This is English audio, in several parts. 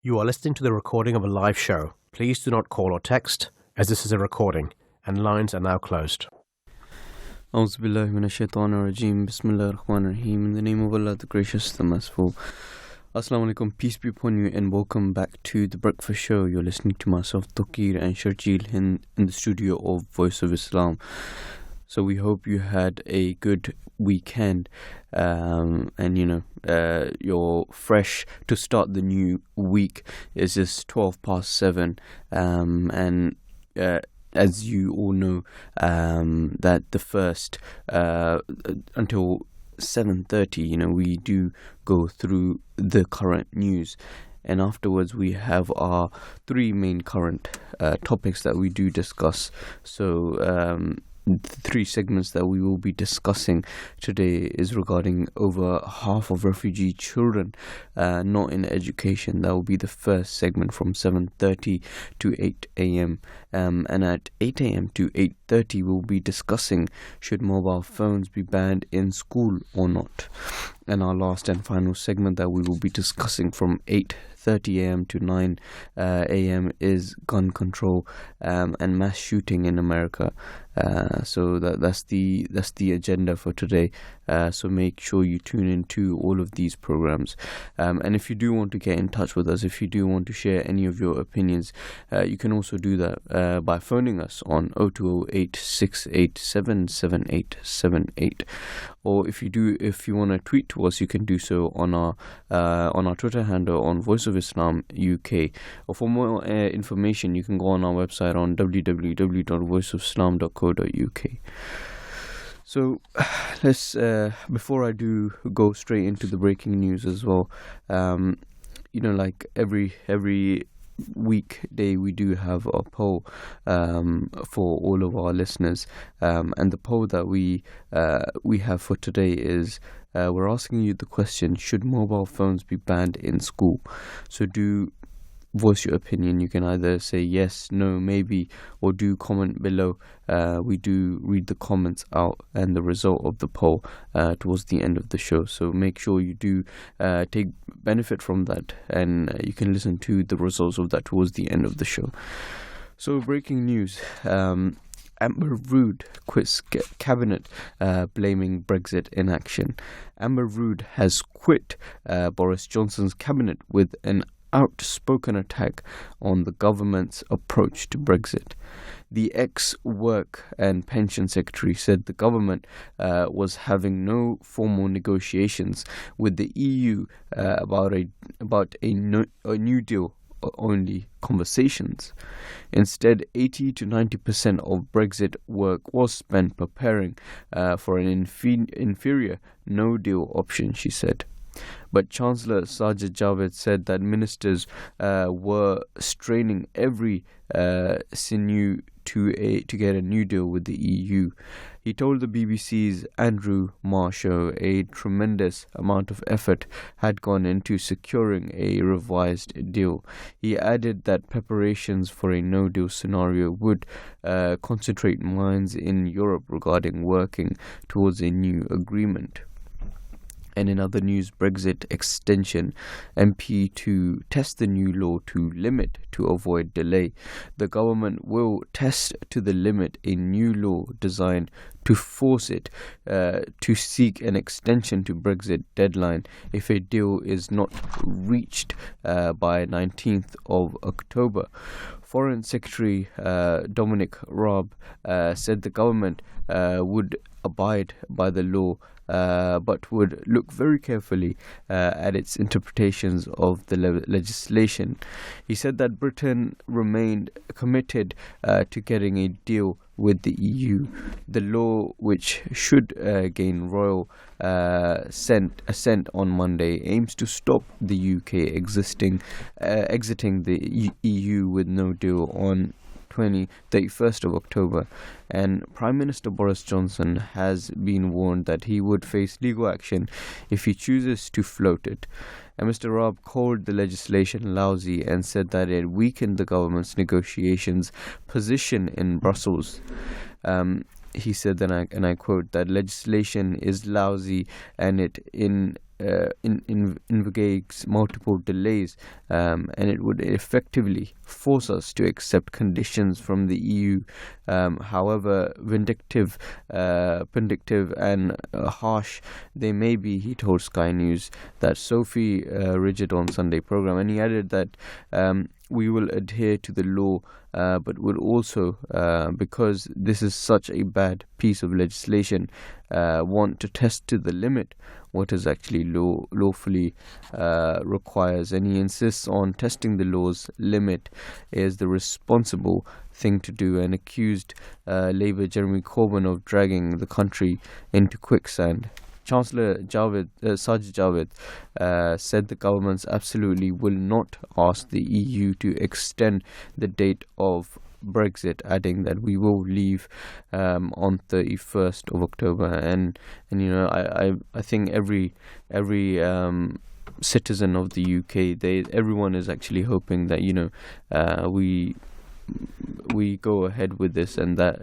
You are listening to the recording of a live show. Please do not call or text, as this is a recording, and lines are now closed. Auzu billahi minash shaitanir rajeem. Bismillahir rahmanir rahim. In the name of Allah, the gracious, the merciful. Assalamu alaikum, peace be upon you, and welcome back to The Breakfast Show. You're listening to myself, Tokir, and Sharjeel in the studio of Voice of Islam. So we hope you had a good weekend, and you're fresh to start the new week. It's just 7:12, and as you all know, that the first until 7:30, we do go through the current news, and afterwards we have our three main current topics that we do discuss. So the three segments that we will be discussing today is regarding over half of refugee children not in education. That will be the first segment from 7:30 to 8 a.m. And at 8 a.m. to 8:30 we'll be discussing should mobile phones be banned in school or not. And our last and final segment that we will be discussing from 8:30 a.m. to 9 a.m. is gun control and mass shooting in America. So that's the agenda for today. So make sure you tune into all of these programs. And if you do want to get in touch with us, if you do want to share any of your opinions, you can also do that by phoning us on 0208 687 7878. Or if you want to tweet to us, you can do so on our Twitter handle on Voice of Islam UK. Or for more information, you can go on our website on www.voiceofislam.co.uk. So let's before I do go straight into the breaking news as well, like every weekday we do have a poll for all of our listeners, and the poll that we have for today is we're asking you the question: should mobile phones be banned in school? So do voice your opinion. You can either say yes, no, maybe, or do comment below. We do read the comments out and the result of the poll towards the end of the show. So make sure you do take benefit from that, and you can listen to the results of that towards the end of the show. So breaking news. Amber Rudd quits cabinet, blaming Brexit inaction. Amber Rudd has quit Boris Johnson's cabinet with an outspoken attack on the government's approach to Brexit. The ex-Work and Pension Secretary said the government was having no formal negotiations with the EU about a New Deal, only conversations. Instead, 80 to 90% of Brexit work was spent preparing for an inferior no-deal option, she said. But Chancellor Sajid Javid said that ministers were straining every sinew to get a new deal with the EU. He told the BBC's Andrew Marshall a tremendous amount of effort had gone into securing a revised deal. He added that preparations for a no-deal scenario would concentrate minds in Europe regarding working towards a new agreement. And in other news, Brexit extension, MP to test the new law to limit to avoid delay. The government will test to the limit a new law designed to force it to seek an extension to Brexit deadline if a deal is not reached by 19th of October. Foreign Secretary Dominic Raab said the government would abide by the law, but would look very carefully at its interpretations of the legislation. He said that Britain remained committed to getting a deal with the EU. The law, which should gain royal assent on Monday, aims to stop the UK exiting the EU with no deal on 31st of October, and Prime Minister Boris Johnson has been warned that he would face legal action if he chooses to float it. And Mr. Raab called the legislation lousy and said that it weakened the government's negotiations position in Brussels. He said, and I quote, that legislation is lousy and it invigates multiple delays, and it would effectively force us to accept conditions from the EU. However vindictive and harsh they may be, he told Sky News that Sophie Rigid on Sunday program, and he added that we will adhere to the law, but will also, because this is such a bad piece of legislation, want to test to the limit what is actually lawfully requires. And he insists on testing the law's limit is the responsible thing to do, and accused Labour Jeremy Corbyn of dragging the country into quicksand. Chancellor Sajid Javid said the governments absolutely will not ask the EU to extend the date of Brexit, adding that we will leave on 31st of October. And you know, I think every citizen of the UK, everyone is actually hoping that, you know, we go ahead with this, and that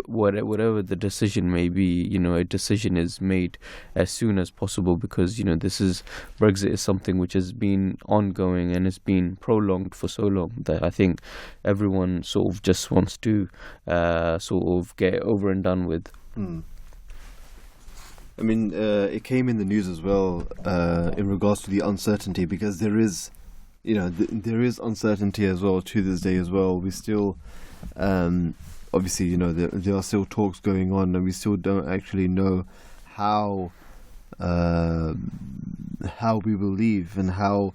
whatever the decision may be, you know, a decision is made as soon as possible, because, you know, Brexit is something which has been ongoing and has been prolonged for so long that I think everyone sort of just wants to sort of get it over and done with. I mean, it came in the news as well in regards to the uncertainty, because there is, you know, there is uncertainty as well to this day as well. We still, obviously, you know, there are still talks going on, and we still don't actually know how we will leave, and how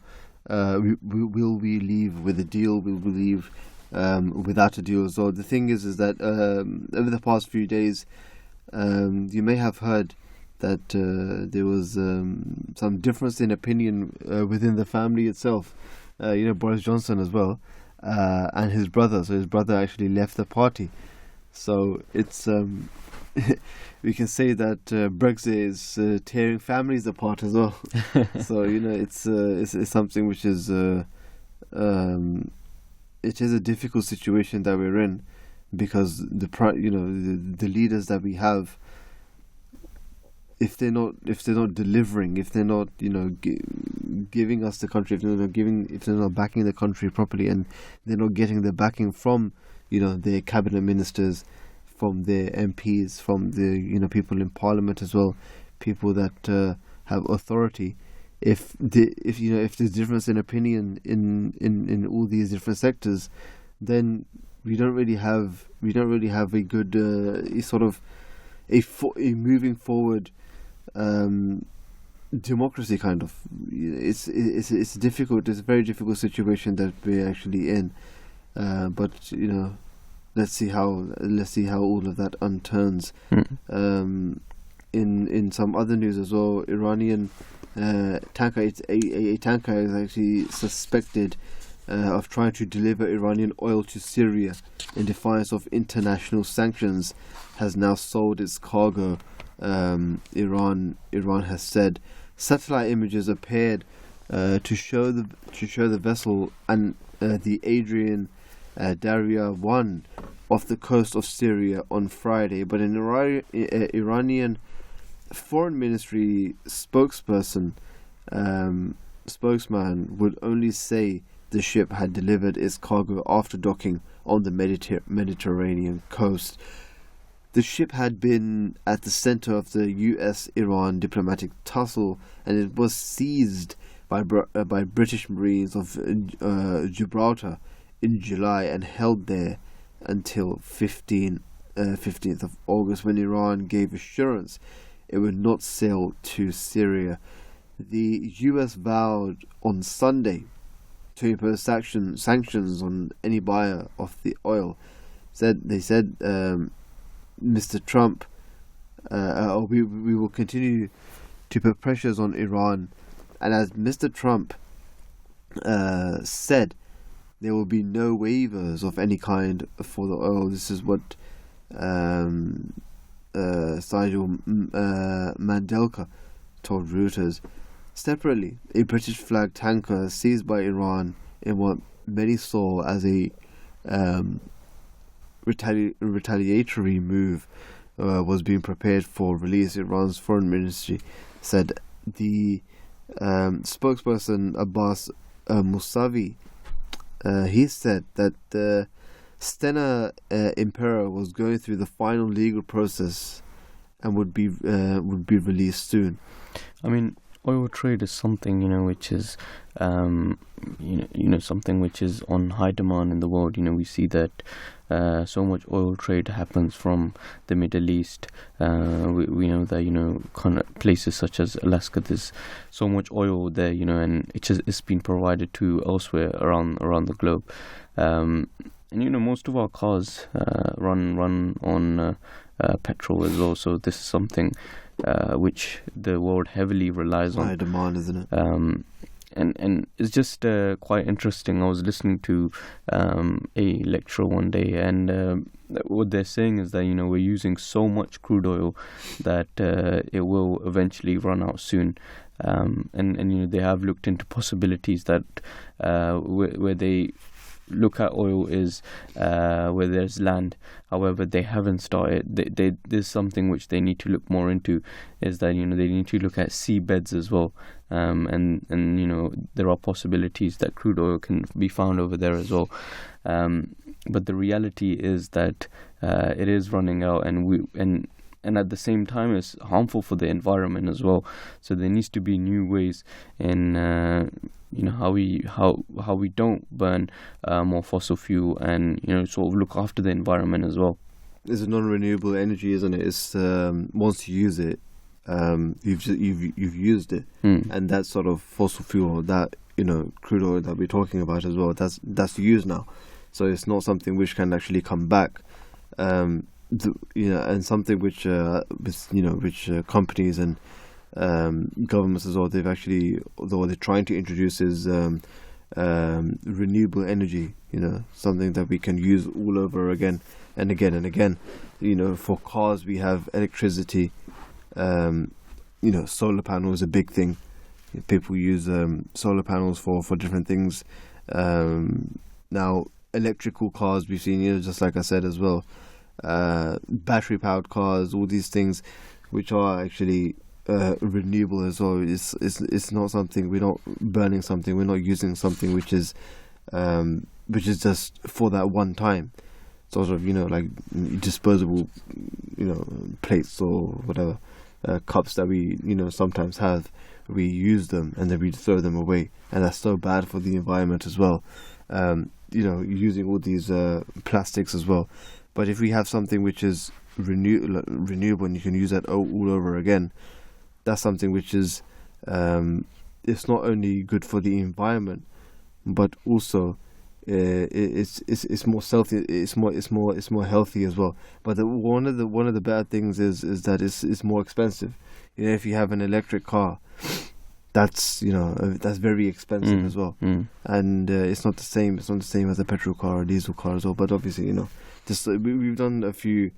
will we leave with a deal, will we leave without a deal. So the thing is that over the past few days, you may have heard that there was some difference in opinion within the family itself. You know, Boris Johnson as well, and his brother. So his brother actually left the party. So it's we can say that Brexit is tearing families apart as well. So, you know, it's something which is it is a difficult situation that we're in, because the leaders that we have, if they're not delivering, if they're not, you know, giving us the country, if they're not backing the country properly, and they're not getting the backing from, you know, their cabinet ministers, from their MPs, from the, you know, people in Parliament as well, people that have authority. If there's difference in opinion in all these different sectors, then we don't really have a good sort of a moving forward democracy kind of. It's difficult. It's a very difficult situation that we're actually in. But, you know, let's see how all of that unturns. In some other news as well, Iranian tanker. A tanker is actually suspected of trying to deliver Iranian oil to Syria in defiance of international sanctions, has now sold its cargo. Iran has said satellite images appeared to show the vessel and the Adrian Daria 1 off the coast of Syria on Friday, but an Iranian foreign ministry spokesman would only say the ship had delivered its cargo after docking on the Mediterranean coast. The ship had been at the center of the US-Iran diplomatic tussle, and it was seized by British Marines of Gibraltar in July and held there until 15th of August, when Iran gave assurance it would not sail to Syria. The US vowed on Sunday to impose sanctions on any buyer of the oil. They said Mr. Trump, we will continue to put pressures on Iran, and as Mr. Trump said, there will be no waivers of any kind for the oil. This is what Sajid Mandelka told Reuters. Separately, a British flag tanker seized by Iran in what many saw as a retaliatory move was being prepared for release. Iran's foreign ministry said the spokesperson Abbas Musavi, he said that the Stena Impera was going through the final legal process and would be released soon. I mean, oil trade is something, which is, something which is on high demand in the world. We see that so much oil trade happens from the Middle East. We know that, kind of places such as Alaska, there's so much oil there, and it's been provided to elsewhere around the globe. And, most of our cars run on petrol as well. So this is something which the world heavily relies on. High demand, isn't it? And it's just quite interesting. I was listening to a lecture one day, and what they're saying is that we're using so much crude oil that it will eventually run out soon. And they have looked into possibilities that where they look at oil is where there's land. However, they haven't started. There's something which they need to look more into, is that they need to look at seabeds as well. And there are possibilities that crude oil can be found over there as well. But the reality is that it is running out, and at the same time it's harmful for the environment as well. So there needs to be new ways in how we don't burn more fossil fuel, and sort of look after the environment as well. It's a non-renewable energy, isn't it? It's once you use it, you've used it, and that sort of fossil fuel, that crude oil that we're talking about as well, that's used now. So it's not something which can actually come back. And something which companies and governments as well, they're trying to introduce is renewable energy. Something that we can use all over again and again and again. For cars we have electricity. Solar panel is a big thing. People use solar panels for different things. Now electrical cars we've seen, just like I said as well. Battery powered cars, all these things which are actually renewable as well. It's not something, we're not burning something, we're not using something which is just for that one time, sort of like disposable plates or whatever, cups that we sometimes have. We use them and then we throw them away, and that's so bad for the environment as well. Using all these plastics as well. But if we have something which is renewable and you can use that all over again, that's something which is it's not only good for the environment, but also it's more healthy. It's more healthy as well. But one of the bad things is that it's more expensive. If you have an electric car, that's very expensive as well, and it's not the same. It's not the same as a petrol car or a diesel car as well. But obviously, we've done a few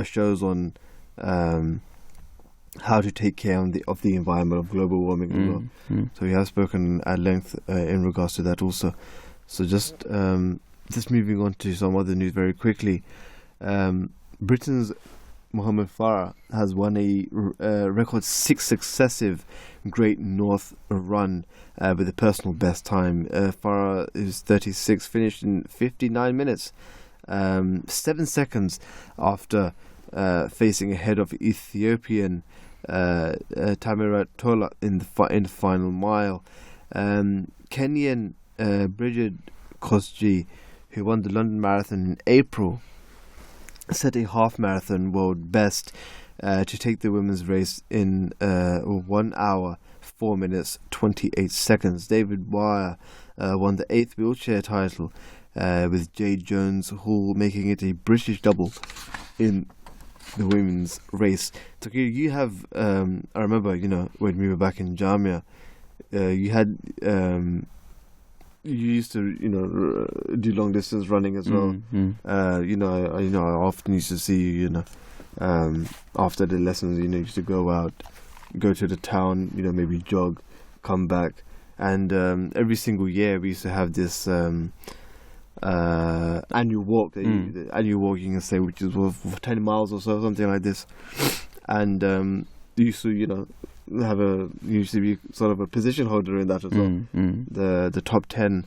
shows on how to take care of the environment, of global warming as well. So we have spoken at length in regards to that also. So just moving on to some other news very quickly. Britain's Mohammed Farah has won a record 6 successive Great North run with a personal best time. Farah is 36, finished in 59 minutes, 7 seconds after facing ahead of Ethiopian Tamirat Tola in the final mile. Kenyan Bridget Kosgei, who won the London Marathon in April, set a half marathon world best to take the women's race in 1 hour 4 minutes 28 seconds. David Wire won the 8th wheelchair title, with Jade Jones Hall making it a British double in the women's race. So you have I remember when we were back in Jamia, you had you used to do long distance running as well. I often used to see you after the lessons, used to go to the town, maybe jog, come back, and every single year we used to have this annual walk you can say, which is for 10 miles or so, something like this, and you used to used to be sort of a position holder in that as well. The top 10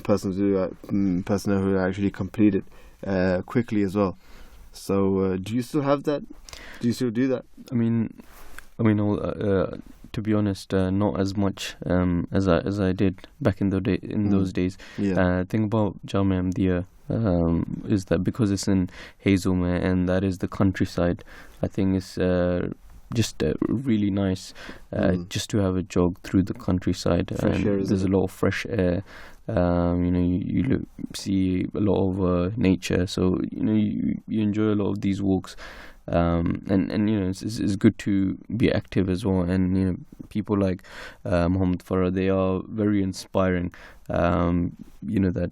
personnel who actually completed quickly as well. So do you still have that? Do you still do that? I mean, to be honest, not as much as I did back in those days. Yeah. Thing about Jamia Ahmadiyya is that because it's in Hazelmere and that is the countryside, I think it's just really nice just to have a jog through the countryside. Fresh air, there's a lot of fresh air. You see a lot of nature, so you enjoy a lot of these walks. And it's good to be active as well, and people like Muhammad Farah, they are very inspiring. That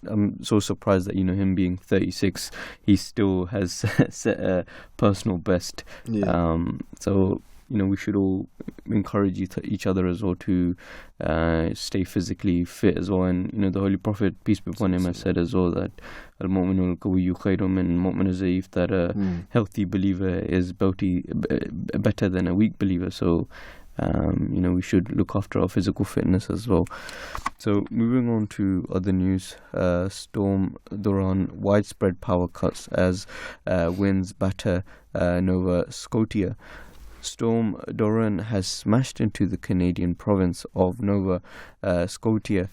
I'm so surprised that him being 36, he still has set a personal best. So we should all encourage each other as well to stay physically fit as well. And the Holy Prophet, peace be upon him, has said as well that al-mu'minu al-qawiyyu khayrun min mu'min al-zayif, that a healthy believer is better than a weak believer. So we should look after our physical fitness as well. So moving on to other news, Storm Doran, widespread power cuts as winds batter Nova Scotia. Storm Doran has smashed into the Canadian province of Nova Scotia,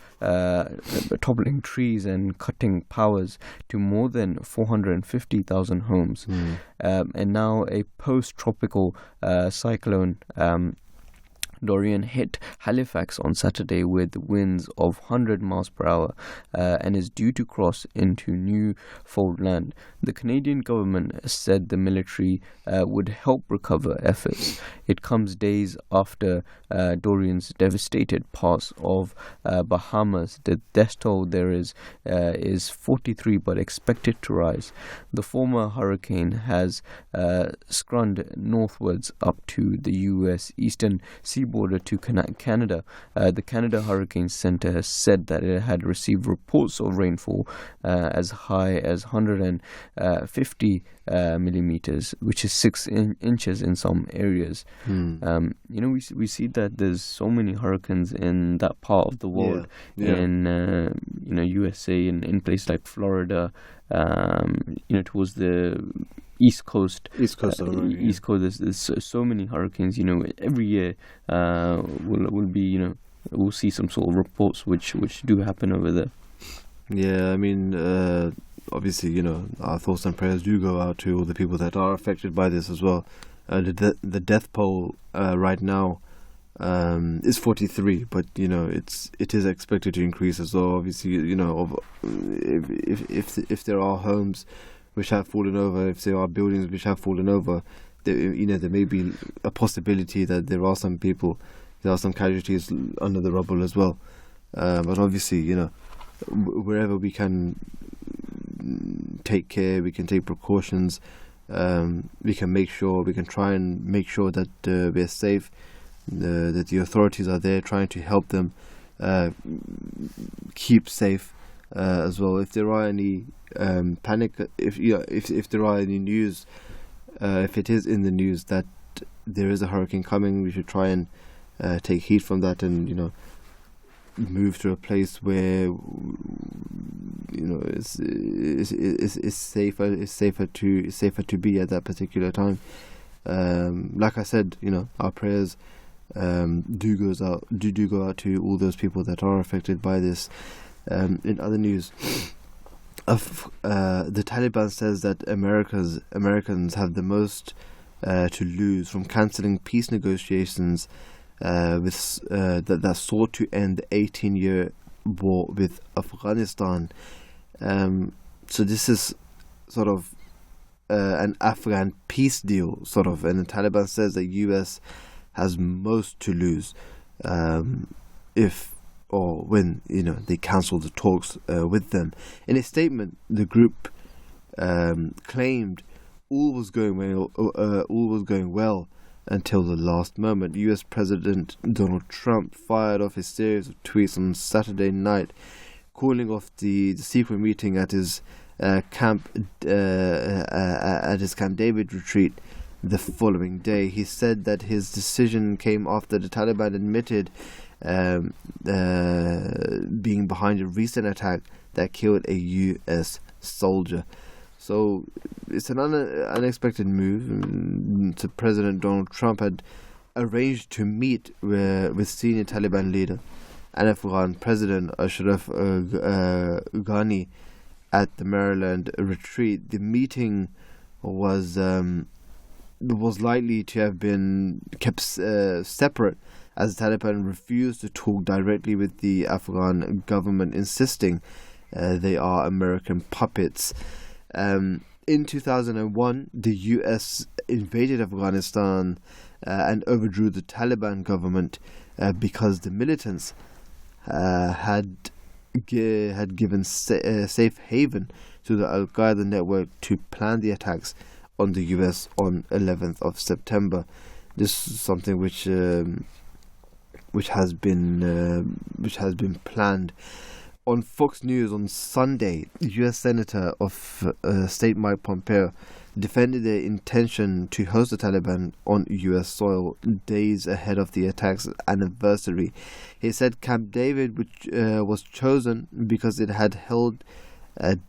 toppling trees and cutting powers to more than 450,000 homes. And now a post-tropical cyclone Dorian hit Halifax on Saturday with winds of 100 miles per hour and is due to cross into Newfoundland. The Canadian government said the military would help recover efforts. It comes days after Dorian's devastated parts of Bahamas. The death toll there is 43, but expected to rise. The former hurricane has scrunted northwards up to the U.S. eastern seaboard to Canada. The Canada Hurricane Center has said that it had received reports of rainfall as high as 150 millimeters, which is 6 inches in some areas. We see that there's so many hurricanes in that part of the world, in USA and in places like Florida, towards the East Coast. East Coast, there's so many hurricanes. Every year we'll see some sort of reports which do happen over there. Yeah, I mean, obviously, our thoughts and prayers do go out to all the people that are affected by this as well. The death toll right now is 43, but it is expected to increase as well. Obviously, if there are homes which have fallen over, if there are buildings which have fallen over, there may be a possibility that there are some casualties under the rubble as well. But obviously, wherever we can take care, we can take precautions, we can try and make sure that we're safe, that the authorities are there trying to help them keep safe as well. If there are any panic, if there are any news, if it is in the news that there is a hurricane coming, we should try and take heed from that and move to a place where it's safer to be at that particular time. Like I said, our prayers do go out to all those people that are affected by this. In other news, the Taliban says that Americans have the most to lose from cancelling peace negotiations that sought to end the 18-year war with Afghanistan. So this is sort of an Afghan peace deal, sort of, and the Taliban says the US has most to lose if or when they cancel the talks with them. In a statement, the group claimed all was going well until the last moment. U.S. President Donald Trump fired off a series of tweets on Saturday night, calling off the secret meeting at his Camp David retreat the following day. He said that his decision came after the Taliban admitted being behind a recent attack that killed a U.S. soldier. So it's an unexpected move. So President Donald Trump had arranged to meet with senior Taliban leader and Afghan President Ashraf Ghani at the Maryland retreat. The meeting was likely to have been kept separate, as the Taliban refused to talk directly with the Afghan government, insisting they are American puppets. In 2001, the US invaded Afghanistan and overthrew the Taliban government because the militants had given safe haven to the Al-Qaeda network to plan the attacks on the US on 11th of September. This is something which has been planned. On Fox News on Sunday, U.S. Senator of State Mike Pompeo defended their intention to host the Taliban on U.S. soil days ahead of the attack's anniversary. He said Camp David, which was chosen because it had held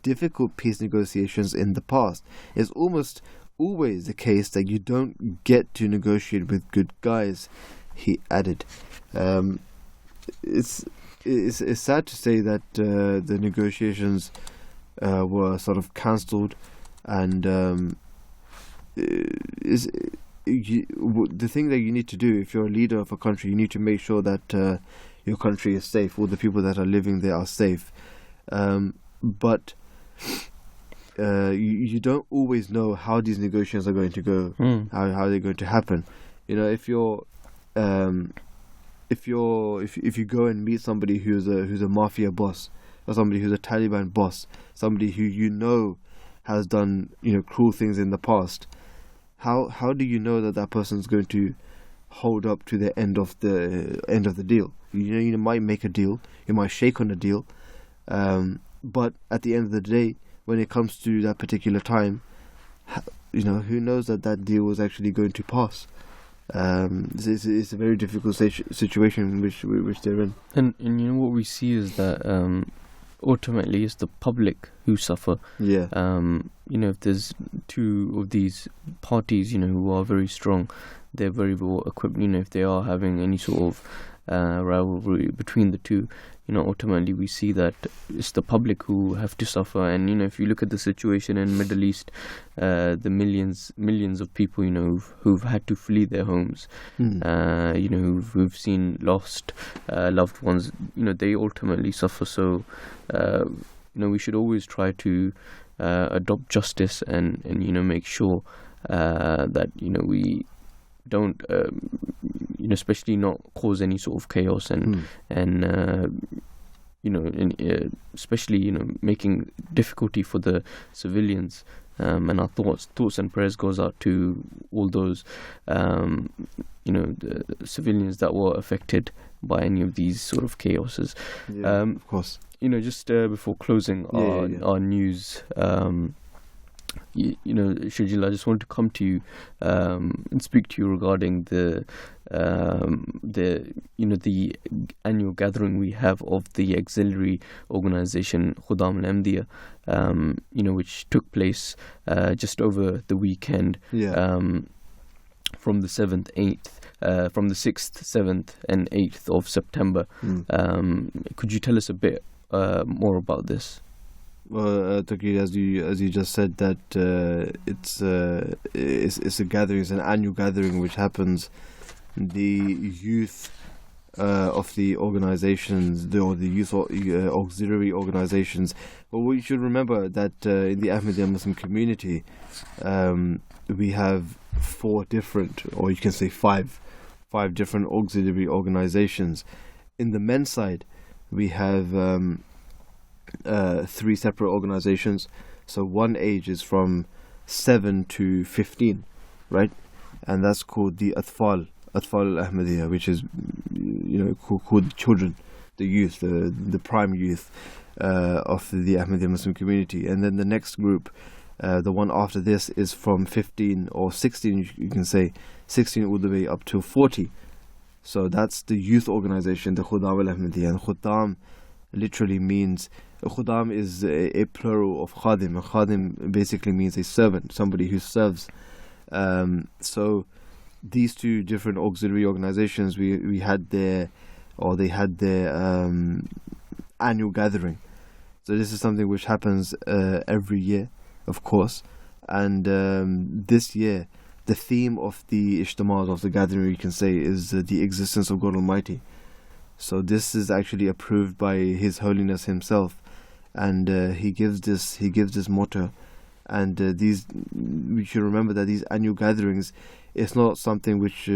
difficult peace negotiations in the past. It's almost always the case that you don't get to negotiate with good guys, he added. It's sad to say that the negotiations were sort of cancelled, and the thing that you need to do if you're a leader of a country, you need to make sure that your country is safe, all the people that are living there are safe. But you don't always know how these negotiations are going to go, how they're going to happen. You know, if you go and meet somebody who's a mafia boss, or somebody who's a Taliban boss, somebody who you know has done cruel things in the past, how do you know that person's going to hold up to the end of the deal? You might make a deal, you might shake on a deal, but at the end of the day, when it comes to that particular time, who knows that deal was actually going to pass. It's a very difficult situation which they're in. And what we see is that ultimately it's the public who suffer. Yeah. If there's two of these parties, who are very strong, they're very well equipped. If they are having any sort of rivalry between the two, ultimately we see that it's the public who have to suffer. And if you look at the situation in Middle East, the millions of people who've had to flee their homes, who've seen lost loved ones, they ultimately suffer. So we should always try to adopt justice and make sure that we don't especially not cause any sort of chaos and especially making difficulty for the civilians, and our thoughts and prayers goes out to all those the civilians that were affected by any of these sort of chaoses. Of course. Just before closing our news, Shajil, I just want to come to you and speak to you regarding the annual gathering we have of the auxiliary organisation Khuddam al-Ahmadiyya, which took place just over the weekend, from the 6th, 7th and 8th of September. Could you tell us a bit more about this? Well, Taqir, as you just said, that it's a gathering, it's an annual gathering which happens. The youth of the organizations, the youth auxiliary organizations. Well, we should remember that in the Ahmadiyya Muslim community, we have 4 different, or you can say 5 different auxiliary organizations. In the men's side, we have 3 separate organizations. So one age is from 7 to 15, right? And that's called the Atfal al-Ahmadiyya, which is called children, the youth, the prime youth of the Ahmadiyya Muslim community. And then the next group The one after this is from 15 or 16, you can say, 16 all the way up to 40. So that's the youth organization, the Khudam al-Ahmadiyya. And Khudam literally means, Khudam is a plural of Khadim. And Khadim basically means a servant, somebody who serves. So these two different auxiliary organizations, they had their annual gathering. So this is something which happens every year, of course. And this year, the theme of the Ijtimas, of the gathering, you can say, is the existence of God Almighty. So this is actually approved by His Holiness Himself, and he gives this motto. And we should remember that these annual gatherings, it's not something which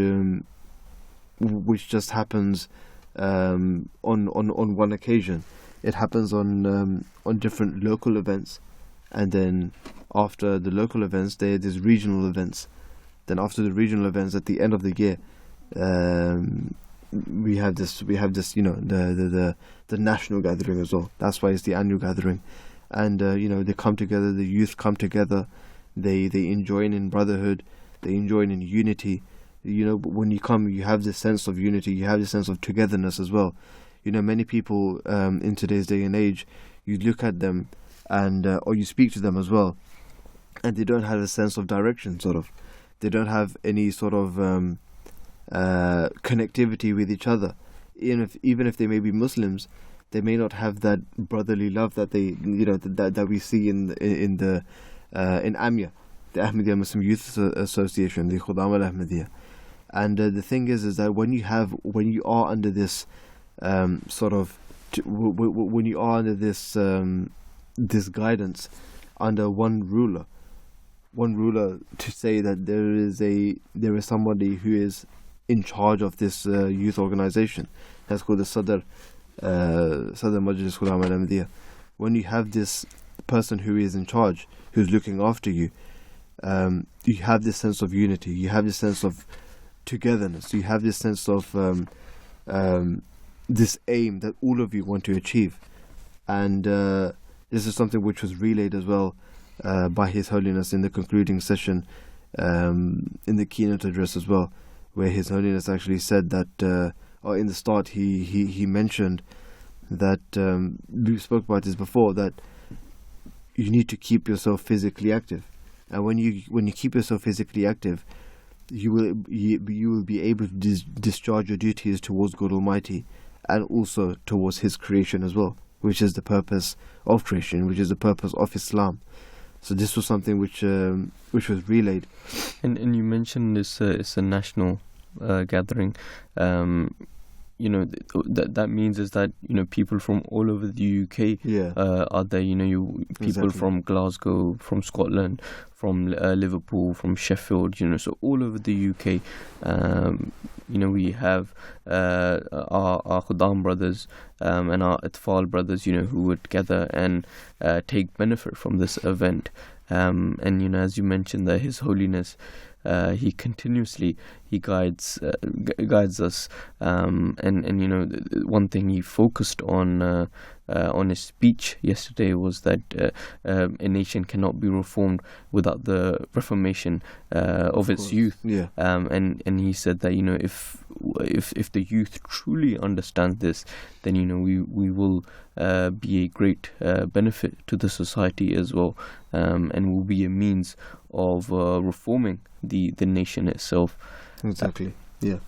just happens on one occasion. It happens on different local events, and then after the local events, there's regional events. Then after the regional events, at the end of the year, we have this, the national gathering as well. That's why it's the annual gathering, and they come together. The youth come together. They join in brotherhood. They join in unity. When you come, you have this sense of unity. You have this sense of togetherness as well. Many people in today's day and age, you look at them and or you speak to them as well, and they don't have a sense of direction. Sort of, they don't have any sort of connectivity with each other. Even if they may be Muslims, they may not have that brotherly love that that we see in AMIA, the Ahmadiyya Muslim Youth Association, the Khudam al-Ahmadiyya. And the thing is that when you are under this when you are under this guidance, under one ruler to say that there is somebody who is in charge of this youth organization, that's called the Sadr Majlis Khudam al-Ahmadiyya. When you have this person who is in charge, who's looking after you, you have this sense of unity, you have this sense of togetherness, you have this sense of this aim that all of you want to achieve. And this is something which was relayed as well by His Holiness in the concluding session, in the keynote address as well, where His Holiness actually said that, or in the start he mentioned that, we spoke about this before, that you need to keep yourself physically active. And when you keep yourself physically active, you will be able to discharge your duties towards God Almighty, and also towards His creation as well, which is the purpose of creation, which is the purpose of Islam. So this was something which was relayed. And you mentioned this it's a national gathering. That means is that people from all over the UK are there. People Exactly. from Glasgow, from Scotland, from Liverpool, from Sheffield. So all over the UK. We have our Khudam brothers and our Atfal brothers, who would gather and take benefit from this event. And as you mentioned, that His Holiness, he continuously guides us, and one thing he focused on his speech yesterday was that a nation cannot be reformed without the reformation of its youth. And he said that if the youth truly understand this, then we will be a great benefit to the society as well, and will be a means of reforming the nation itself. Exactly. Yeah.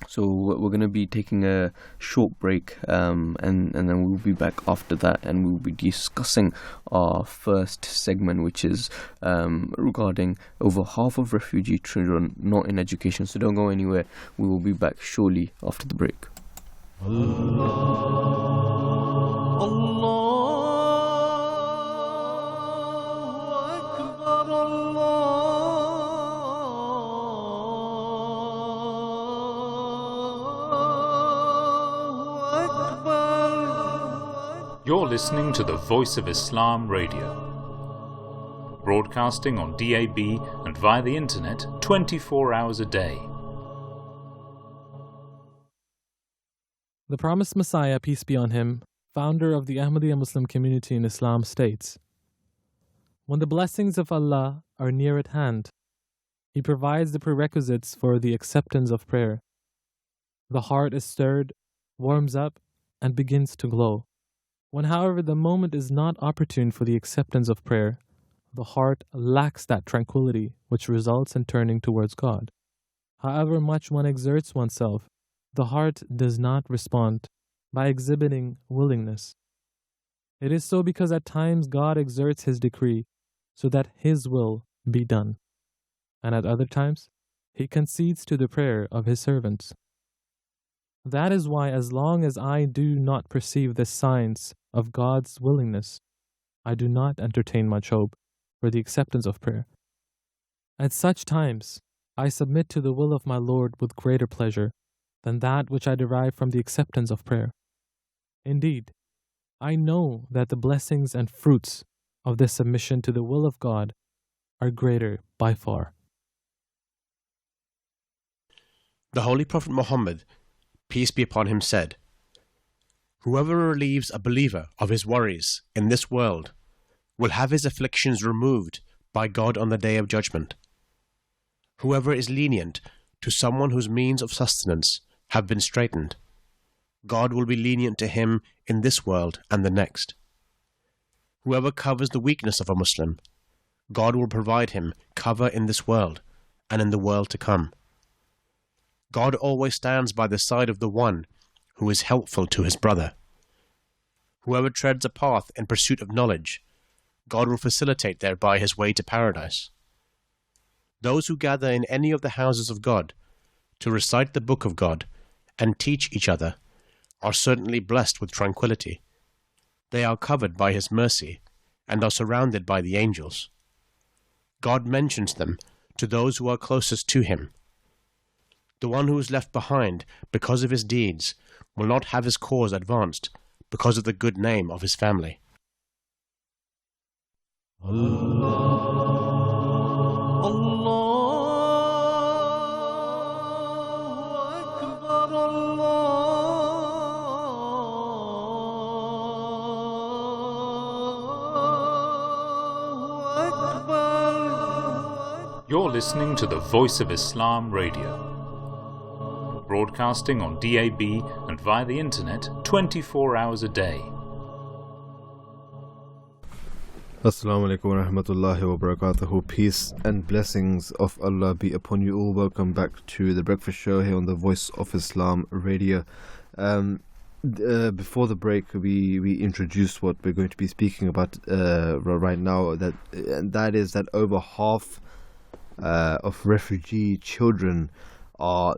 So we're going to be taking a short break, and then we'll be back after that, and we'll be discussing our first segment, which is regarding over half of refugee children not in education. So don't go anywhere. We will be back shortly after the break. You're listening to the Voice of Islam Radio, broadcasting on DAB and via the internet 24 hours a day. The promised Messiah, peace be on him, founder of the Ahmadiyya Muslim community in Islam, states, When the blessings of Allah are near at hand, He provides the prerequisites for the acceptance of prayer. The heart is stirred, warms up, and begins to glow. When, however, the moment is not opportune for the acceptance of prayer, the heart lacks that tranquility which results in turning towards God. However much one exerts oneself, the heart does not respond by exhibiting willingness. It is so because at times God exerts His decree so that His will be done, and at other times He concedes to the prayer of His servants. That is why, as long as I do not perceive the signs of God's willingness, I do not entertain much hope for the acceptance of prayer. At such times, I submit to the will of my Lord with greater pleasure than that which I derive from the acceptance of prayer. Indeed, I know that the blessings and fruits of this submission to the will of God are greater by far. The Holy Prophet Muhammad, peace be upon him, said, "Whoever relieves a believer of his worries in this world will have his afflictions removed by God on the Day of Judgment. Whoever is lenient to someone whose means of sustenance have been straitened, God will be lenient to him in this world and the next. Whoever covers the weakness of a Muslim, God will provide him cover in this world and in the world to come. God always stands by the side of the one who is helpful to his brother. Whoever treads a path in pursuit of knowledge, God will facilitate thereby his way to paradise. Those who gather in any of the houses of God to recite the book of God and teach each other are certainly blessed with tranquility. They are covered by His mercy and are surrounded by the angels. God mentions them to those who are closest to Him. The one who is left behind because of his deeds will not have his cause advanced because of the good name of his family." You're listening to the Voice of Islam Radio, broadcasting on DAB and via the internet 24 hours a day. Assalamu alaikum wa rahmatullahi wa barakatuhu. Peace and blessings of Allah be upon you all. Welcome back to the breakfast show here on the Voice of Islam Radio. Before the break, we introduced what we're going to be speaking about right now. That is that over half of refugee children are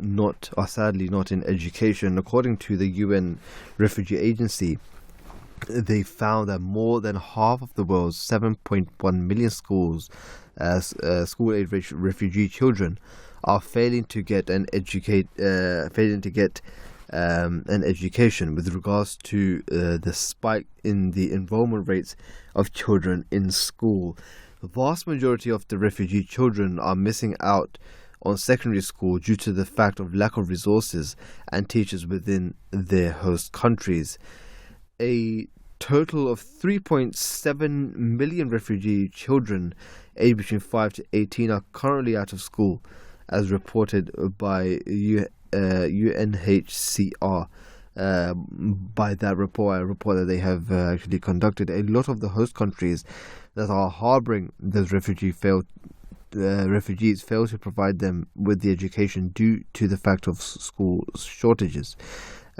sadly not in education. According to the UN Refugee Agency, they found that more than half of the world's 7.1 million school-age refugee children are failing to get an education. With regards to the spike in the enrollment rates of children in school, the vast majority of the refugee children are missing out on secondary school due to the fact of lack of resources and teachers within their host countries. A total of 3.7 million refugee children aged between 5 to 18 are currently out of school, as reported by UNHCR. By that report, a report that they have actually conducted, a lot of the host countries that are harboring those refugees fail to provide them with the education due to the fact of school shortages,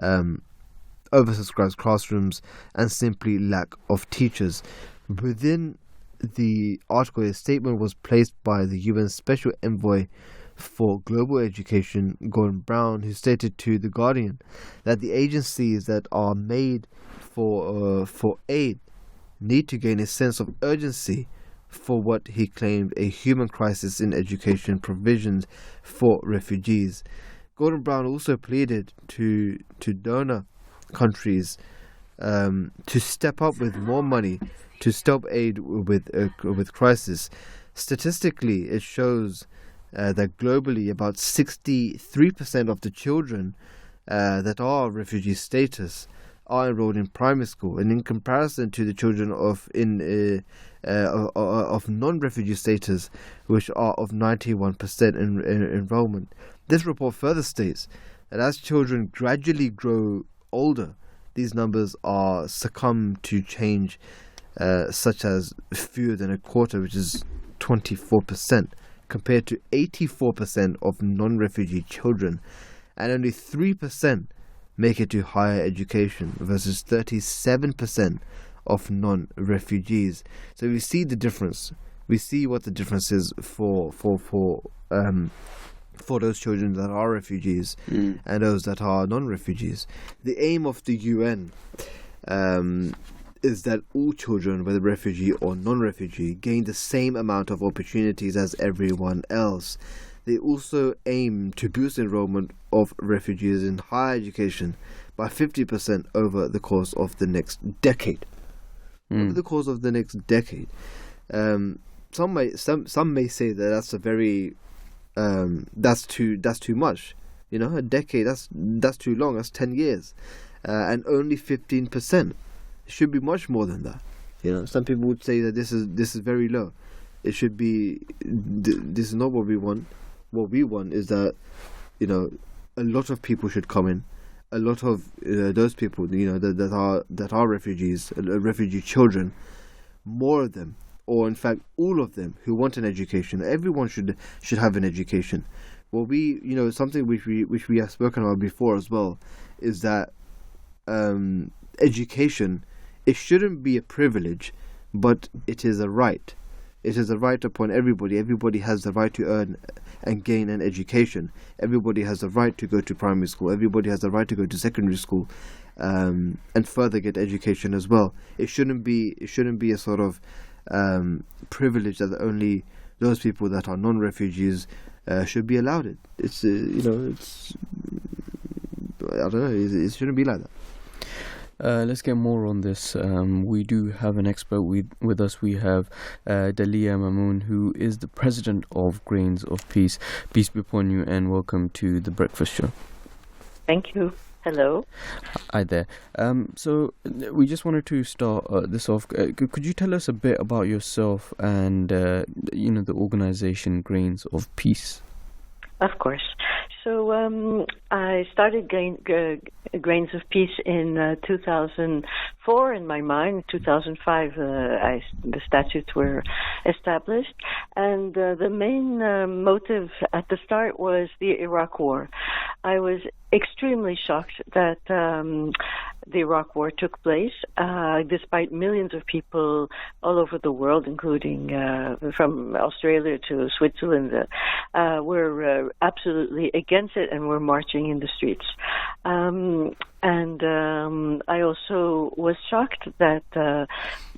oversubscribed classrooms, and simply lack of teachers. Within the article, a statement was placed by the UN Special Envoy for Global Education, Gordon Brown, who stated to The Guardian that the agencies that are made for aid need to gain a sense of urgency for what he claimed a human crisis in education provisions for refugees. Gordon Brown also pleaded to donor countries to step up with more money to stop aid with crisis. Statistically, it shows that globally about 63% of the children that are refugee status are enrolled in primary school, and in comparison to the children of non-refugee status, which are of 91% enrollment. This report further states that as children gradually grow older, these numbers are succumb to change, such as fewer than a quarter, which is 24%, compared to 84% of non-refugee children, and only 3% make it to higher education versus 37% of non-refugees. So we see the difference. We see what the difference is for those children that are refugees and those that are non-refugees. The aim of the UN is that all children, whether refugee or non-refugee, gain the same amount of opportunities as everyone else. They also aim to boost enrollment of refugees in higher education by 50% over the course of the next decade. Over the course of the next decade. Some may say that that's a very that's too much. You know, a decade, that's too long. That's 10 years, and only 15%. It should be much more than that. You know, some people would say that this is very low. It should be. This is not what we want. What we want is that, you know, a lot of people should come in. A lot of those people, you know, that are refugees, refugee children, more of them, or in fact all of them who want an education. Everyone should have an education. Well, something which we have spoken about before as well is that education, it shouldn't be a privilege, but it is a right. It is a right upon everybody. Everybody has the right to earn and gain an education. Everybody has the right to go to primary school. Everybody has the right to go to secondary school, and further get education as well. It shouldn't be a sort of privilege that only those people that are non-refugees should be allowed it. It's I don't know. It shouldn't be like that. Let's get more on this. We do have an expert with us. We have Delia, who is the president of Graines of Peace. Peace be upon you, and welcome to the Breakfast Show. Thank you. Hello. Hi there. So we just wanted to start this off. Could you tell us a bit about yourself and the organization Graines of Peace? Of course. So I started Grains of Peace in 2004 in my mind. 2005 the statutes were established, and the main motive at the start was the Iraq War. I was extremely shocked that the Iraq War took place, despite millions of people all over the world, including from Australia to Switzerland, were absolutely against it and were marching in the streets. And I also was shocked that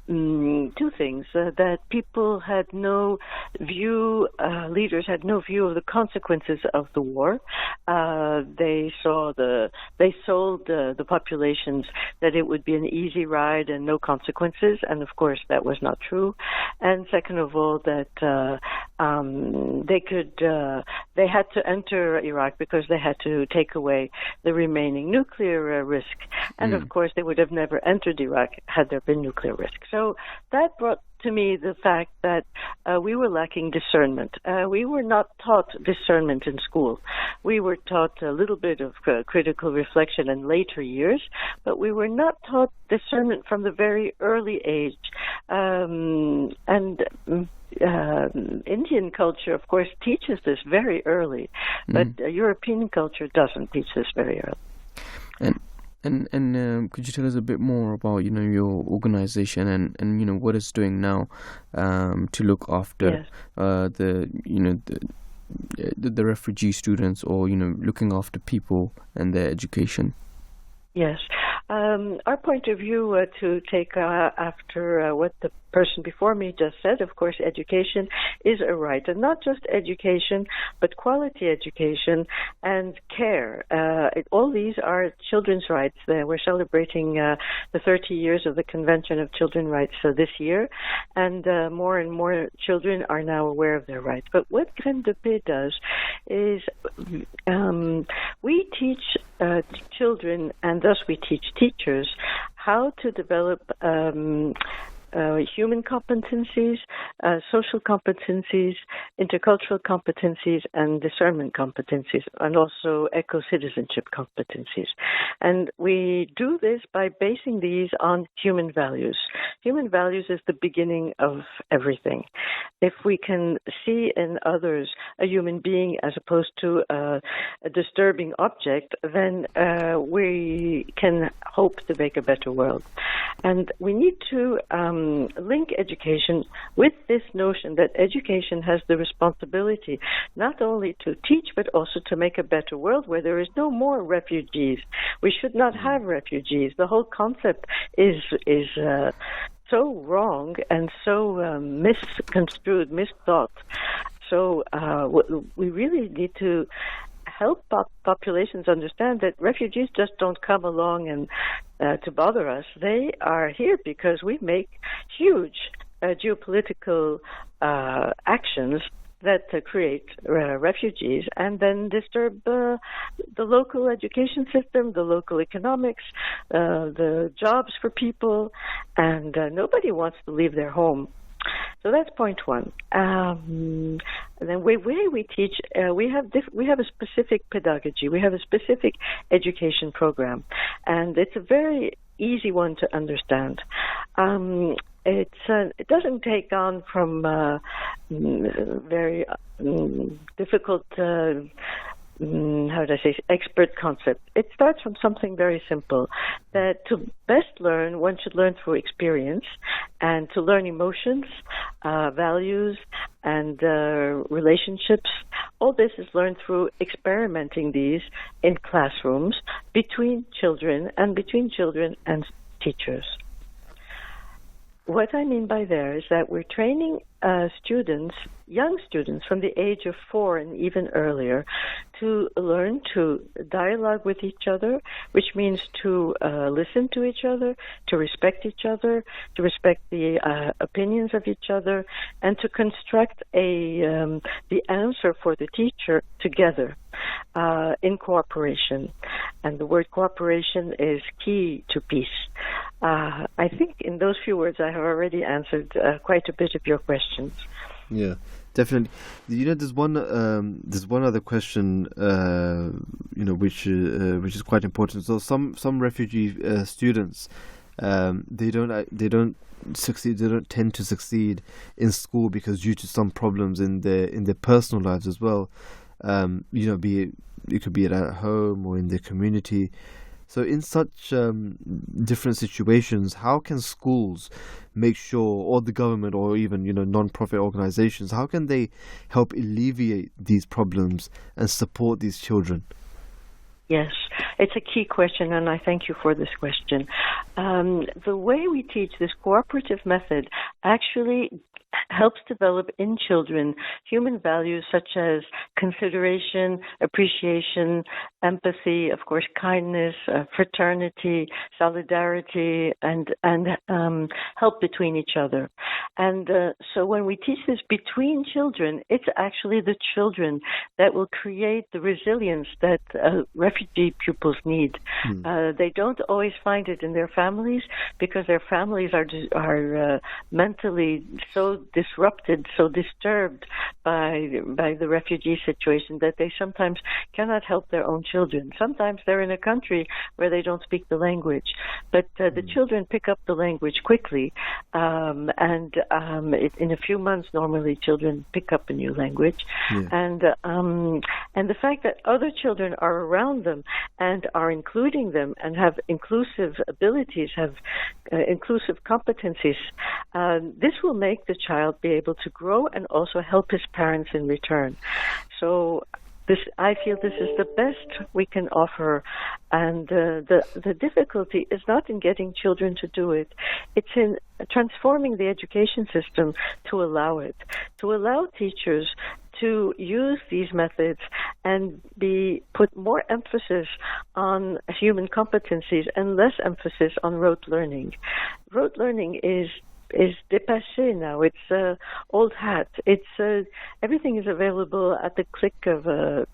two things, that people had no view, leaders had no view of the consequences of the war. They sold the populations that it would be an easy ride and no consequences, and of course that was not true. And second of all, that they had to enter Iraq because they had to take away the remaining nuclear risk, and of course they would have never entered Iraq had there been nuclear risk. So that brought to me the fact that we were lacking discernment. We were not taught discernment in school. We were taught a little bit of critical reflection in later years, but we were not taught discernment from the very early age. Indian culture, of course, teaches this very early, but European culture doesn't teach this very early. And could you tell us a bit more about your organization and what it's doing now to look after the refugee students, or looking after people and their education? Yes. Our point of view, to take after what the person before me just said, of course, education is a right, and not just education, but quality education and care. All these are children's rights. We're celebrating the 30 years of the Convention of Children's Rights this year, and more children are now aware of their rights. But what Graines de Paix does is we teach children, and thus we teach teachers, how to develop human competencies, social competencies, intercultural competencies, and discernment competencies, and also eco-citizenship competencies. And we do this by basing these on human values. Human values is the beginning of everything. If we can see in others a human being as opposed to a disturbing object, then we can hope to make a better world. And we need to link education with this notion that education has the responsibility not only to teach but also to make a better world where there is no more refugees. We should not have refugees. The whole concept is so wrong and so misconstrued, misthought. So we really need to help populations understand that refugees just don't come along and to bother us. They are here because we make huge geopolitical actions that create refugees and then disturb the local education system, the local economics, the jobs for people, and nobody wants to leave their home. So that's point one. And then way we teach, we have a specific pedagogy. We have a specific education program, and it's a very easy one to understand. It doesn't take on from very difficult. How do I say, expert concept. It starts from something very simple, that to best learn, one should learn through experience, and to learn emotions, values, and relationships. All this is learned through experimenting these in classrooms between children and teachers. What I mean by there is that we're training students, young students from the age of 4 and even earlier, to learn to dialogue with each other, which means to listen to each other, to respect each other, to respect the opinions of each other, and to construct the answer for the teacher together in cooperation. And the word cooperation is key to peace. I think in those few words I have already answered quite a bit of your questions. Yeah, definitely. You know, there's one other question, which is quite important. So some refugee students, they don't succeed. They don't tend to succeed in school because due to some problems in their personal lives as well. It could be at home or in their community. So in such different situations, how can schools make sure, or the government, or even non-profit organizations, how can they help alleviate these problems and support these children? Yes, it's a key question, and I thank you for this question. The way we teach this cooperative method actually helps develop in children human values such as consideration, appreciation, empathy, of course, kindness, fraternity, solidarity, and help between each other. And so when we teach this between children, it's actually the children that will create the resilience that refugee pupils need. They don't always find it in their families because their families are mentally so disrupted, so disturbed by the refugee situation that they sometimes cannot help their own children. Sometimes they're in a country where they don't speak the language, but the children pick up the language quickly, and in a few months normally children pick up a new language, and the fact that other children are around them and are including them and have inclusive abilities, have inclusive competencies, this will make the child be able to grow and also help his parents in return. So I feel this is the best we can offer, and the difficulty is not in getting children to do it. It's in transforming the education system to allow it, to allow teachers to use these methods and put more emphasis on human competencies and less emphasis on rote learning. Rote learning is dépassé now. It's old hat. It's everything is available at the click of a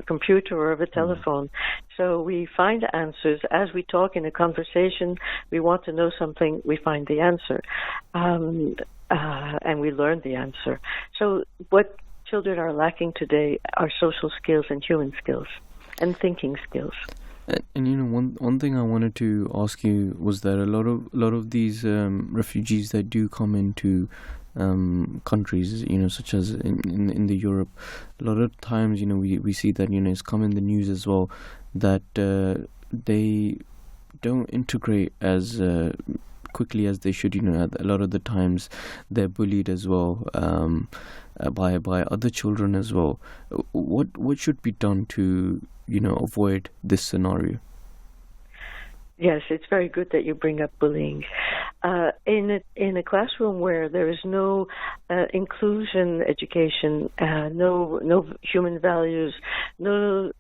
computer or of a telephone. So we find answers as we talk in a conversation. We want to know something, we find the answer, and we learn the answer. So what children are lacking today are social skills and human skills and thinking skills. And you know, one thing I wanted to ask you was that a lot of these refugees that do come into countries, you know, such as in the Europe, a lot of times, you know, we see that, you know, it's come in the news as well that they don't integrate as quickly as they should. You know, a lot of the times they're bullied as well by other children as well. What should be done to, you know, avoid this scenario? Yes, it's very good that you bring up bullying. In a classroom where there is no inclusion education, no human values, no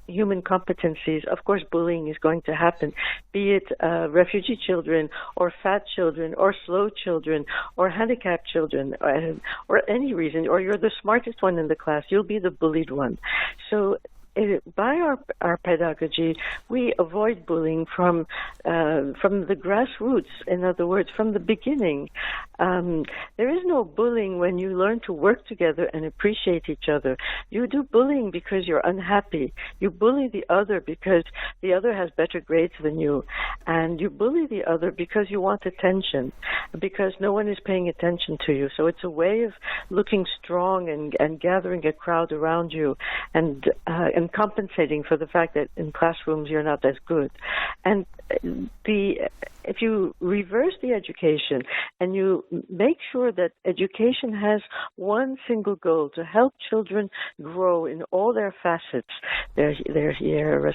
human competencies, of course bullying is going to happen, be it refugee children or fat children or slow children or handicapped children or any reason, or you're the smartest one in the class, you'll be the bullied one. So by our pedagogy, we avoid bullying from the grassroots. In other words, from the beginning. There is no bullying when you learn to work together and appreciate each other. You do bullying because you're unhappy. You bully the other because the other has better grades than you. And you bully the other because you want attention, because no one is paying attention to you. So it's a way of looking strong and gathering a crowd around you and compensating for the fact that in classrooms you're not as good. And if you reverse the education and you make sure that education has one single goal, to help children grow in all their facets, their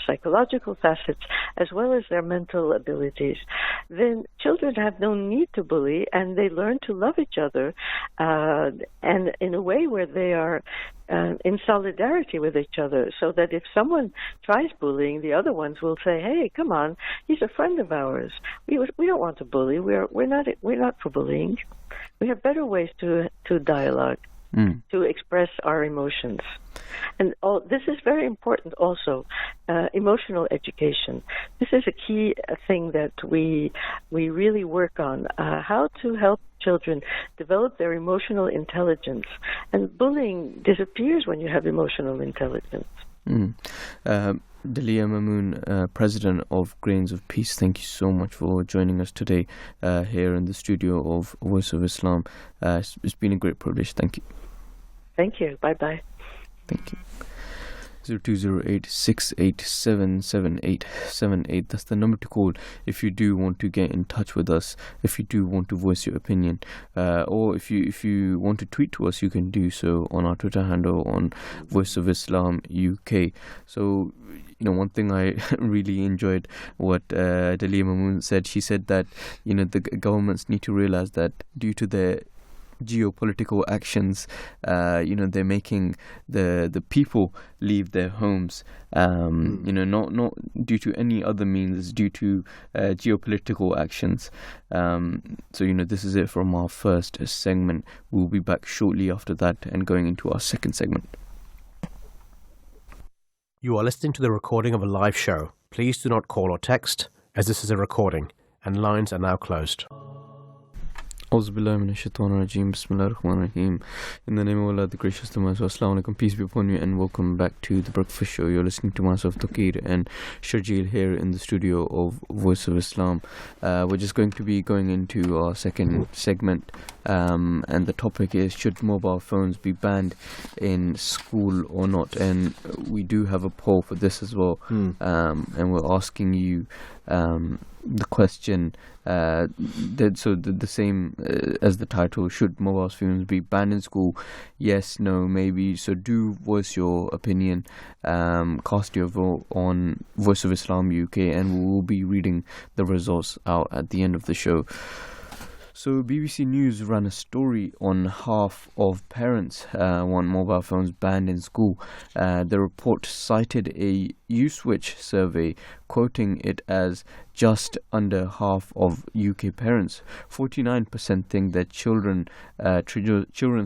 psychological facets as well as their mental abilities, then children have no need to bully and they learn to love each other and in a way where they are in solidarity with each other, so that if someone tries bullying, the other ones will say, "Hey, come on, he's a friend of ours. We don't want to bully. We're not for bullying. We have better ways to dialogue, to express our emotions." And this is very important also, emotional education. This is a key thing that we really work on, how to help children develop their emotional intelligence. And bullying disappears when you have emotional intelligence. Delia Mamoon, President of Graines of Peace, thank you so much for joining us today here in the studio of Voice of Islam. It's been a great privilege. Thank you. Thank you. Bye-bye. Thank you. 0208-687-7878. That's the number to call if you do want to get in touch with us, if you do want to voice your opinion, or if you want to tweet to us, you can do so on our Twitter handle on Voice of Islam UK. So, you know, one thing I really enjoyed what Delia Mamoon said. She said that, you know, the governments need to realize that due to their geopolitical actions, you know, they're making the people leave their homes, you know, not due to any other means, due to geopolitical actions. So, you know, this is it from our first segment. We'll be back shortly after that and going into our second segment. You are listening to the recording of a live show. Please do not call or text, as this is a recording, and lines are now closed. Bismillah ar-Rahman ar-Rahim. In the name of Allah, the gracious, the merciful. Assalamu alaikum, peace be upon you, and welcome back to the Breakfast Show. You're listening to myself, Taqir, and Sharjeel here in the studio of Voice of Islam. We're just going to be going into our second segment, and the topic is, should mobile phones be banned in school or not? And we do have a poll for this as well, and we're asking you the question, the same as the title: should mobile phones be banned in school? Yes, no, maybe. So do voice your opinion, cast your vote on Voice of Islam UK, and we will be reading the results out at the end of the show. So BBC News ran a story on half of parents want mobile phones banned in school. The report cited a Uswitch survey quoting it as just under half of UK parents. 49% think that children's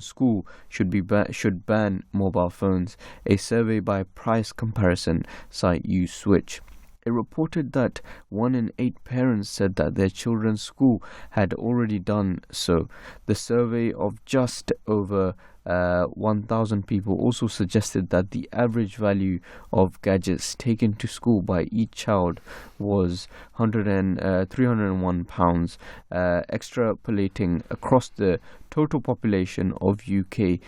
school should ban mobile phones. A survey by price comparison site Uswitch. It reported that 1 in 8 parents said that their children's school had already done so. The survey of just over 1,000 people also suggested that the average value of gadgets taken to school by each child was £301, extrapolating across the total population of UK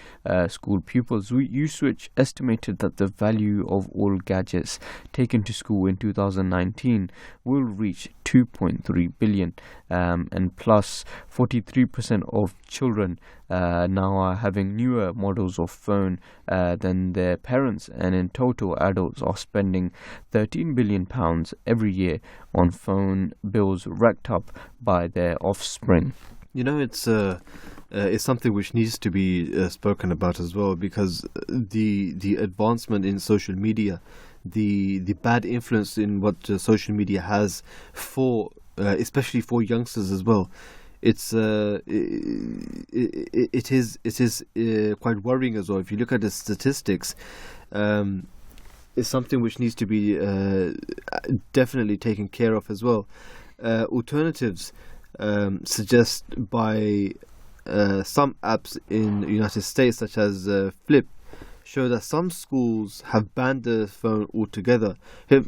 school pupils. Uswitch estimated that the value of all gadgets taken to school in 2019 will reach 2.3 billion, and plus 43% of children now are having newer models of phone than their parents, and in total adults are spending £13 billion every year on phone bills racked up by their offspring. You know, it's something which needs to be spoken about as well, because the advancement in social media, the bad influence in what social media has for especially for youngsters as well, it is quite worrying as well. If you look at the statistics, it's something which needs to be definitely taken care of as well. Alternatives suggest by some apps in the United States, such as Flip, show that some schools have banned the phone altogether. Flip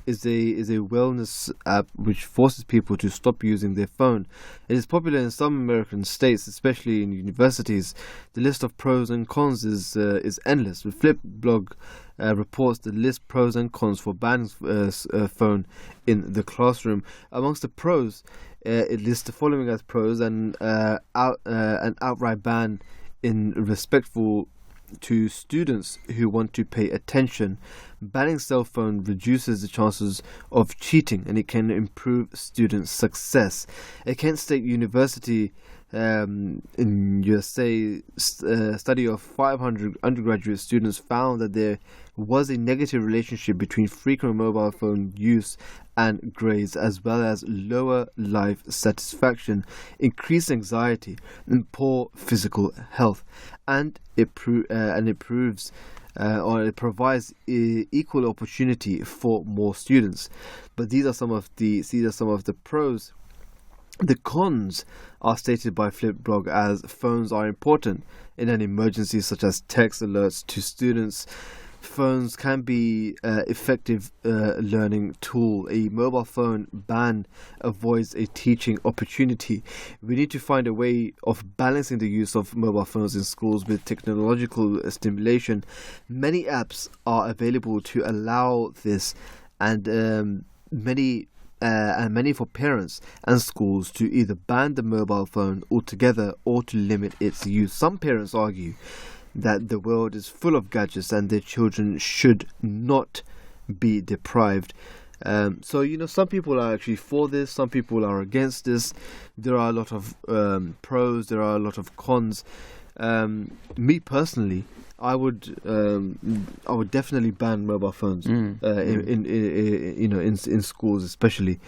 is a wellness app which forces people to stop using their phone. It is popular in some American states, especially in universities. The list of pros and cons is endless. The Flip blog reports the list pros and cons for banning phone in the classroom. Amongst the pros, it lists the following as pros: an outright ban in respectful to students who want to pay attention. Banning cell phone reduces the chances of cheating, and it can improve student success. A Kent State University in USA study of 500 undergraduate students found that there was a negative relationship between frequent mobile phone use and grades, as well as lower life satisfaction, increased anxiety, and poor physical health. And it provides equal opportunity for more students. But these are some of the pros. The cons are stated by Flipblog as phones are important in an emergency, such as text alerts to students. Phones can be effective learning tool. A mobile phone ban avoids a teaching opportunity. We need to find a way of balancing the use of mobile phones in schools with technological stimulation. Many apps are available to allow this, and many for parents and schools to either ban the mobile phone altogether or to limit its use. Some parents argue that the world is full of gadgets and their children should not be deprived. So, some people are actually for this, some people are against this. There are a lot of pros, there are a lot of cons. Me personally, I would definitely ban mobile phones in schools, especially.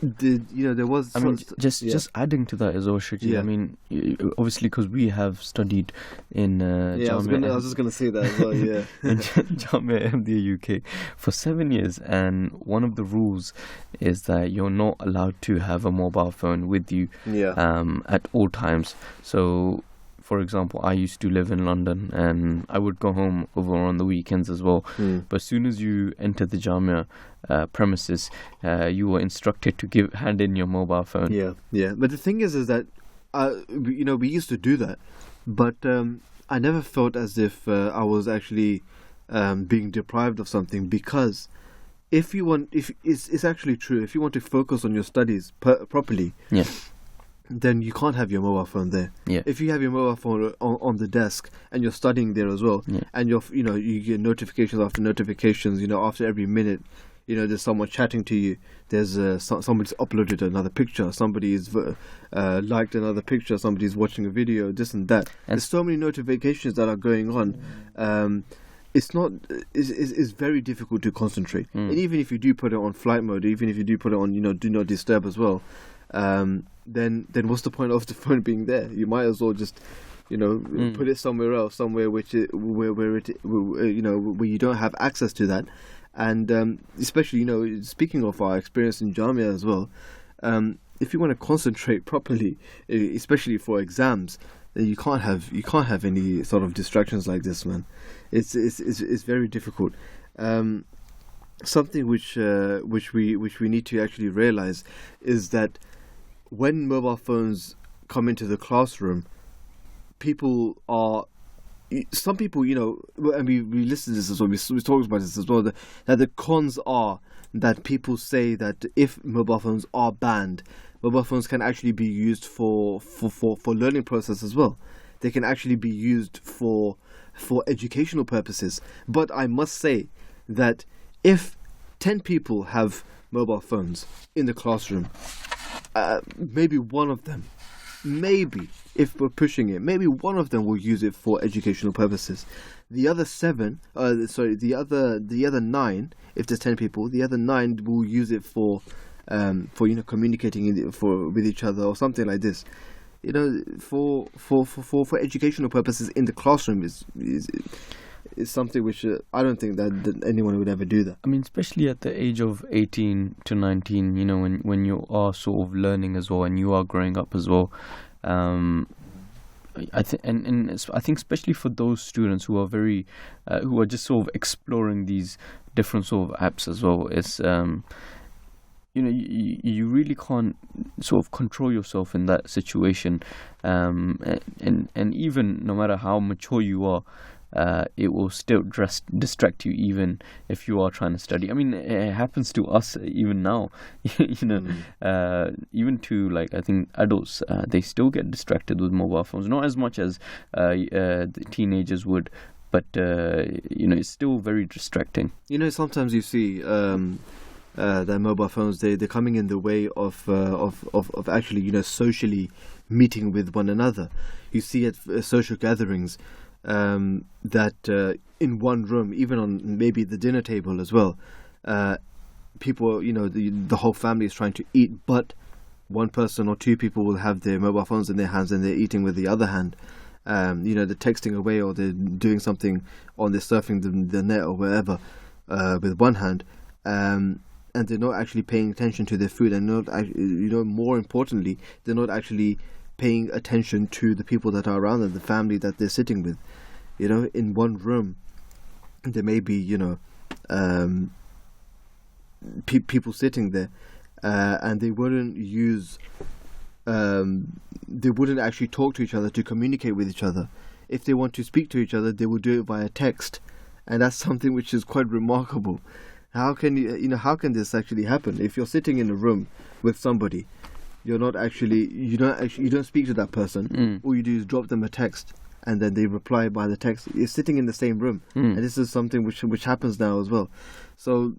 There was. Just adding to that as well, Shruti. Yeah. I mean, obviously, because we have studied in Jamia. I was just gonna say that as well. Yeah. in Jamia Ahmadiyya UK for 7 years, and one of the rules is that you're not allowed to have a mobile phone with you at all times. So, for example, I used to live in London, and I would go home over on the weekends as well. But as soon as you enter the Jamia premises, you were instructed to hand in your mobile phone. Yeah. But the thing is that we used to do that, but I never felt as if I was actually being deprived of something, because if it's actually true, if you want to focus on your studies properly, then you can't have your mobile phone there. If you have your mobile phone on the desk and you're studying there as well, and you get notifications after notifications, after every minute, there's someone chatting to you. There's somebody's uploaded another picture. Somebody's liked another picture. Somebody's watching a video. This and that. There's so many notifications that are going on. It's very difficult to concentrate. And even if you do put it on flight mode, even if you do put it on, do not disturb as well, then what's the point of the phone being there? You might as well just, put it somewhere else, somewhere where you don't have access to that. And especially, speaking of our experience in Jamia as well, if you want to concentrate properly, especially for exams, then you can't have any sort of distractions like this, man. It's very difficult. Something which we need to actually realize is that when mobile phones come into the classroom, some people, and we listen to this as well, we talk about this as well, that the cons are that people say that if mobile phones are banned, mobile phones can actually be used for learning process as well. They can actually be used for educational purposes. But I must say that if 10 people have mobile phones in the classroom, maybe one of them, if we're pushing it, maybe one of them will use it for educational purposes. The other the other 9, if there's 10 people, the other 9 will use it for communicating with each other or something like this. For educational purposes in the classroom is something which I don't think that anyone would ever do that. I mean, especially at the age of 18 to 19, when you are sort of learning as well and you are growing up as well. I think, and I think especially for those students who are who are just sort of exploring these different sort of apps as well, it's you really can't sort of control yourself in that situation, and even no matter how mature you are, it will still distract you even if you are trying to study. I mean, it happens to us even now, even to I think adults, they still get distracted with mobile phones, not as much as the teenagers would, but it's still very distracting. Sometimes you see that mobile phones, they're coming in the way of actually socially meeting with one another. You see at social gatherings that in one room, even on maybe the dinner table as well, people, the whole family is trying to eat, but one person or two people will have their mobile phones in their hands and they're eating with the other hand. They're texting away, or they're doing something on, they're surfing the net or wherever with one hand, and they're not actually paying attention to their food, and more importantly, they're not actually paying attention to the people that are around them, the family that they're sitting with. In one room, there may be people sitting there, and they wouldn't actually talk to each other to communicate with each other. If they want to speak to each other, they will do it via text, and that's something which is quite remarkable. How can how can this actually happen? If you're sitting in a room with somebody, you don't speak to that person. All you do is drop them a text, and then they reply by the text. You're sitting in the same room, and this is something which happens now as well. So,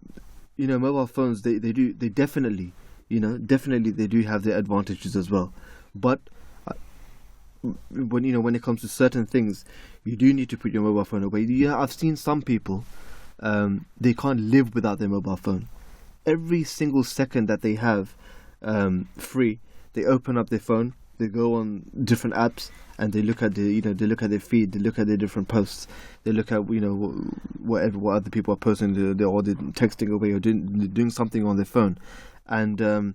mobile phones, they definitely they do have their advantages as well. But when it comes to certain things, you do need to put your mobile phone away. I've seen some people, they can't live without their mobile phone. Every single second that they have free, they open up their phone, they go on different apps, and they look at their their feed, they look at their different posts, they look at what other people are posting, or they're texting away, or doing something on their phone, and then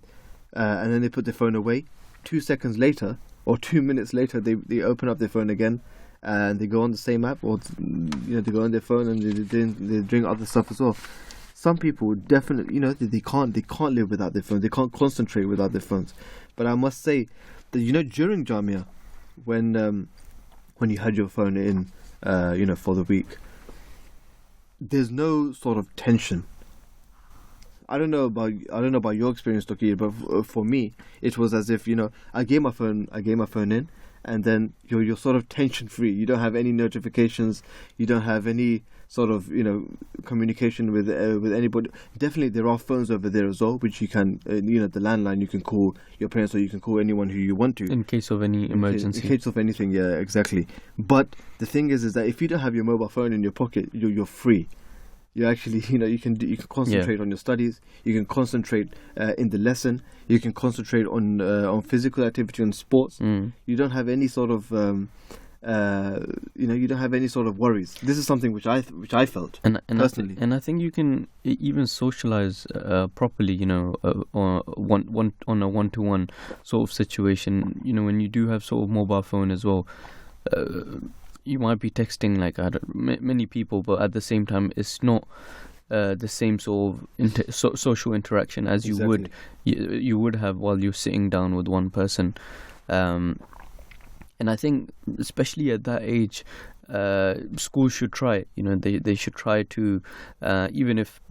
they put their phone away. 2 seconds later or 2 minutes later, they open up their phone again, and they go on the same app, or they go on their phone and they're doing other stuff as well. Some people definitely, they can't live without their phones. They can't concentrate without their phones. But I must say that during Jamia, when you had your phone in, for the week, there's no sort of tension. I don't know about your experience, Dr. but for me, it was as if I gave my phone in, and then you're sort of tension free. You don't have any notifications. You don't have any sort of communication with anybody. Definitely, there are phones over there as well, which you can the landline, you can call your parents or you can call anyone who you want to in case of any emergency. In case of anything, yeah, exactly. But the thing is that if you don't have your mobile phone in your pocket, you're free. You actually, you can concentrate on your studies. You can concentrate in the lesson. You can concentrate on physical activity and sports. You don't have any sort of you don't have any sort of worries. This is something which I felt personally. And I think you can even socialize properly, on a one-to-one sort of situation. When you do have sort of mobile phone as well. You might be texting many people, but at the same time, it's not the same sort of social interaction as you would have while you're sitting down with one person. And I think, especially at that age, schools should try. They should try to, even if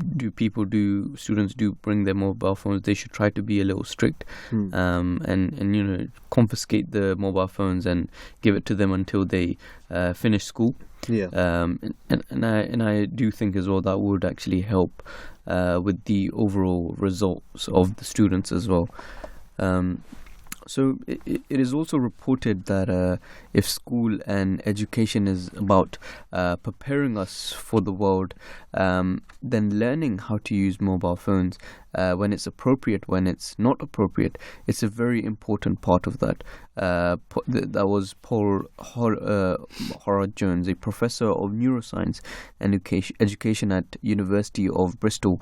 students do bring their mobile phones, they should try to be a little strict, and confiscate the mobile phones and give it to them until they finish school. Yeah. And I do think as well that would actually help with the overall results of the students as well. So it is also reported that if school and education is about preparing us for the world, then learning how to use mobile phones when it's appropriate, when it's not appropriate, it's a very important part of that. That was Paul Horrod Jones, a professor of neuroscience and education at University of Bristol,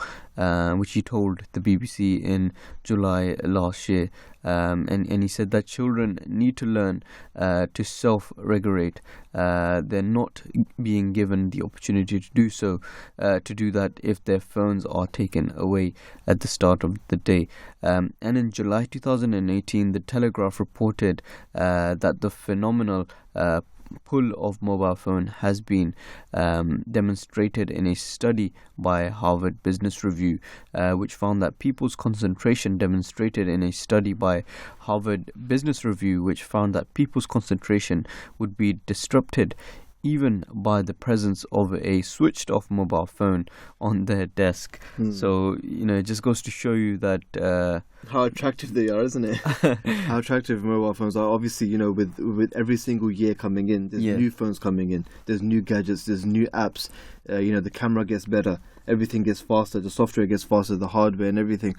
which he told the BBC in July last year. And he said that children need to learn to self-regulate. They're not being given the opportunity to do so, to do that if their phones are taken away at the start of the day. And in July 2018, the Telegraph reported that the phenomenal pull of mobile phone has been demonstrated in a study by Harvard Business Review, which found that people's concentration would be disrupted even by the presence of a switched off mobile phone on their desk. So, it just goes to show you that how attractive they are, isn't it? How attractive mobile phones are. Obviously, with every single year coming in, there's new phones coming in, there's new gadgets, there's new apps. The camera gets better, everything gets faster, the software gets faster, the hardware and everything.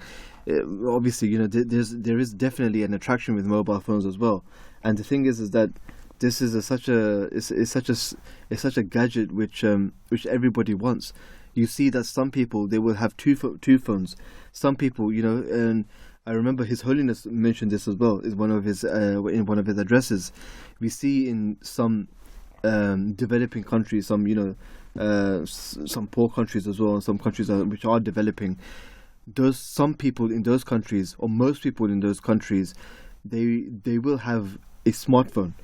Obviously, there is definitely an attraction with mobile phones as well. And the thing is that this is such a gadget which everybody wants. You see that some people, they will have two phones. Some people, and I remember His Holiness mentioned this as well. Is one of his in one of his addresses. We see in some developing countries, some poor countries as well, and some countries which are developing. Some people in those countries, or most people in those countries, they will have a smartphone.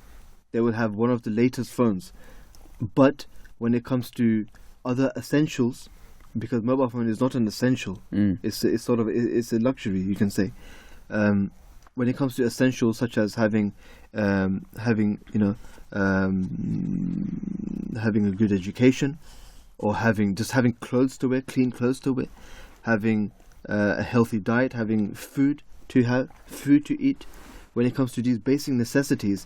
They will have one of the latest phones. But when it comes to other essentials, because mobile phone is not an essential, it's a luxury, you can say. When it comes to essentials such as having a good education, or having clothes to wear, clean clothes to wear, having a healthy diet, having food to eat. When it comes to these basic necessities,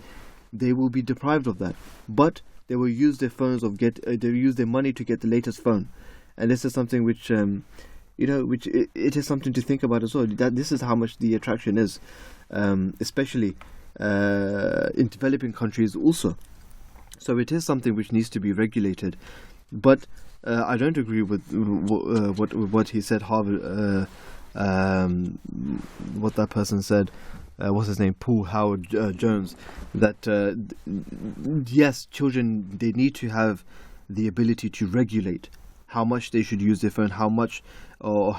they will be deprived of that. But they will use their phones they will use their money to get the latest phone. And this is something which it is something to think about as well. That this is how much the attraction is, especially in developing countries also. So it is something which needs to be regulated. But I don't agree with what he said. Harvard, what that person said. What's his name? Paul Howard Jones. That yes, children, they need to have the ability to regulate how much they should use their phone, how much when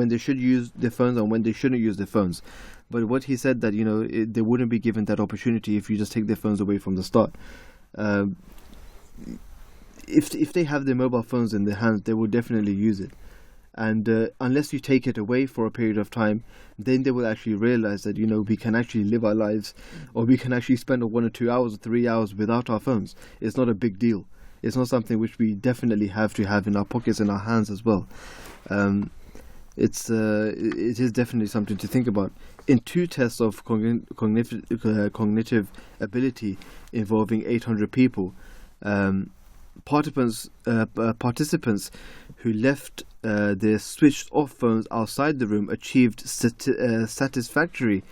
they should use their phones and when they shouldn't use their phones. But what he said that they wouldn't be given that opportunity if you just take their phones away from the start. If they have their mobile phones in their hands, they will definitely use it. And unless you take it away for a period of time, then they will actually realize that, we can actually live our lives, or we can actually spend 1 or 2 hours or 3 hours without our phones. It's not a big deal. It's not something which we definitely have to have in our pockets, in our hands as well. It is definitely something to think about. In 2 tests of cognitive ability involving 800 people, participants who left their switched off phones outside the room achieved satisfactory,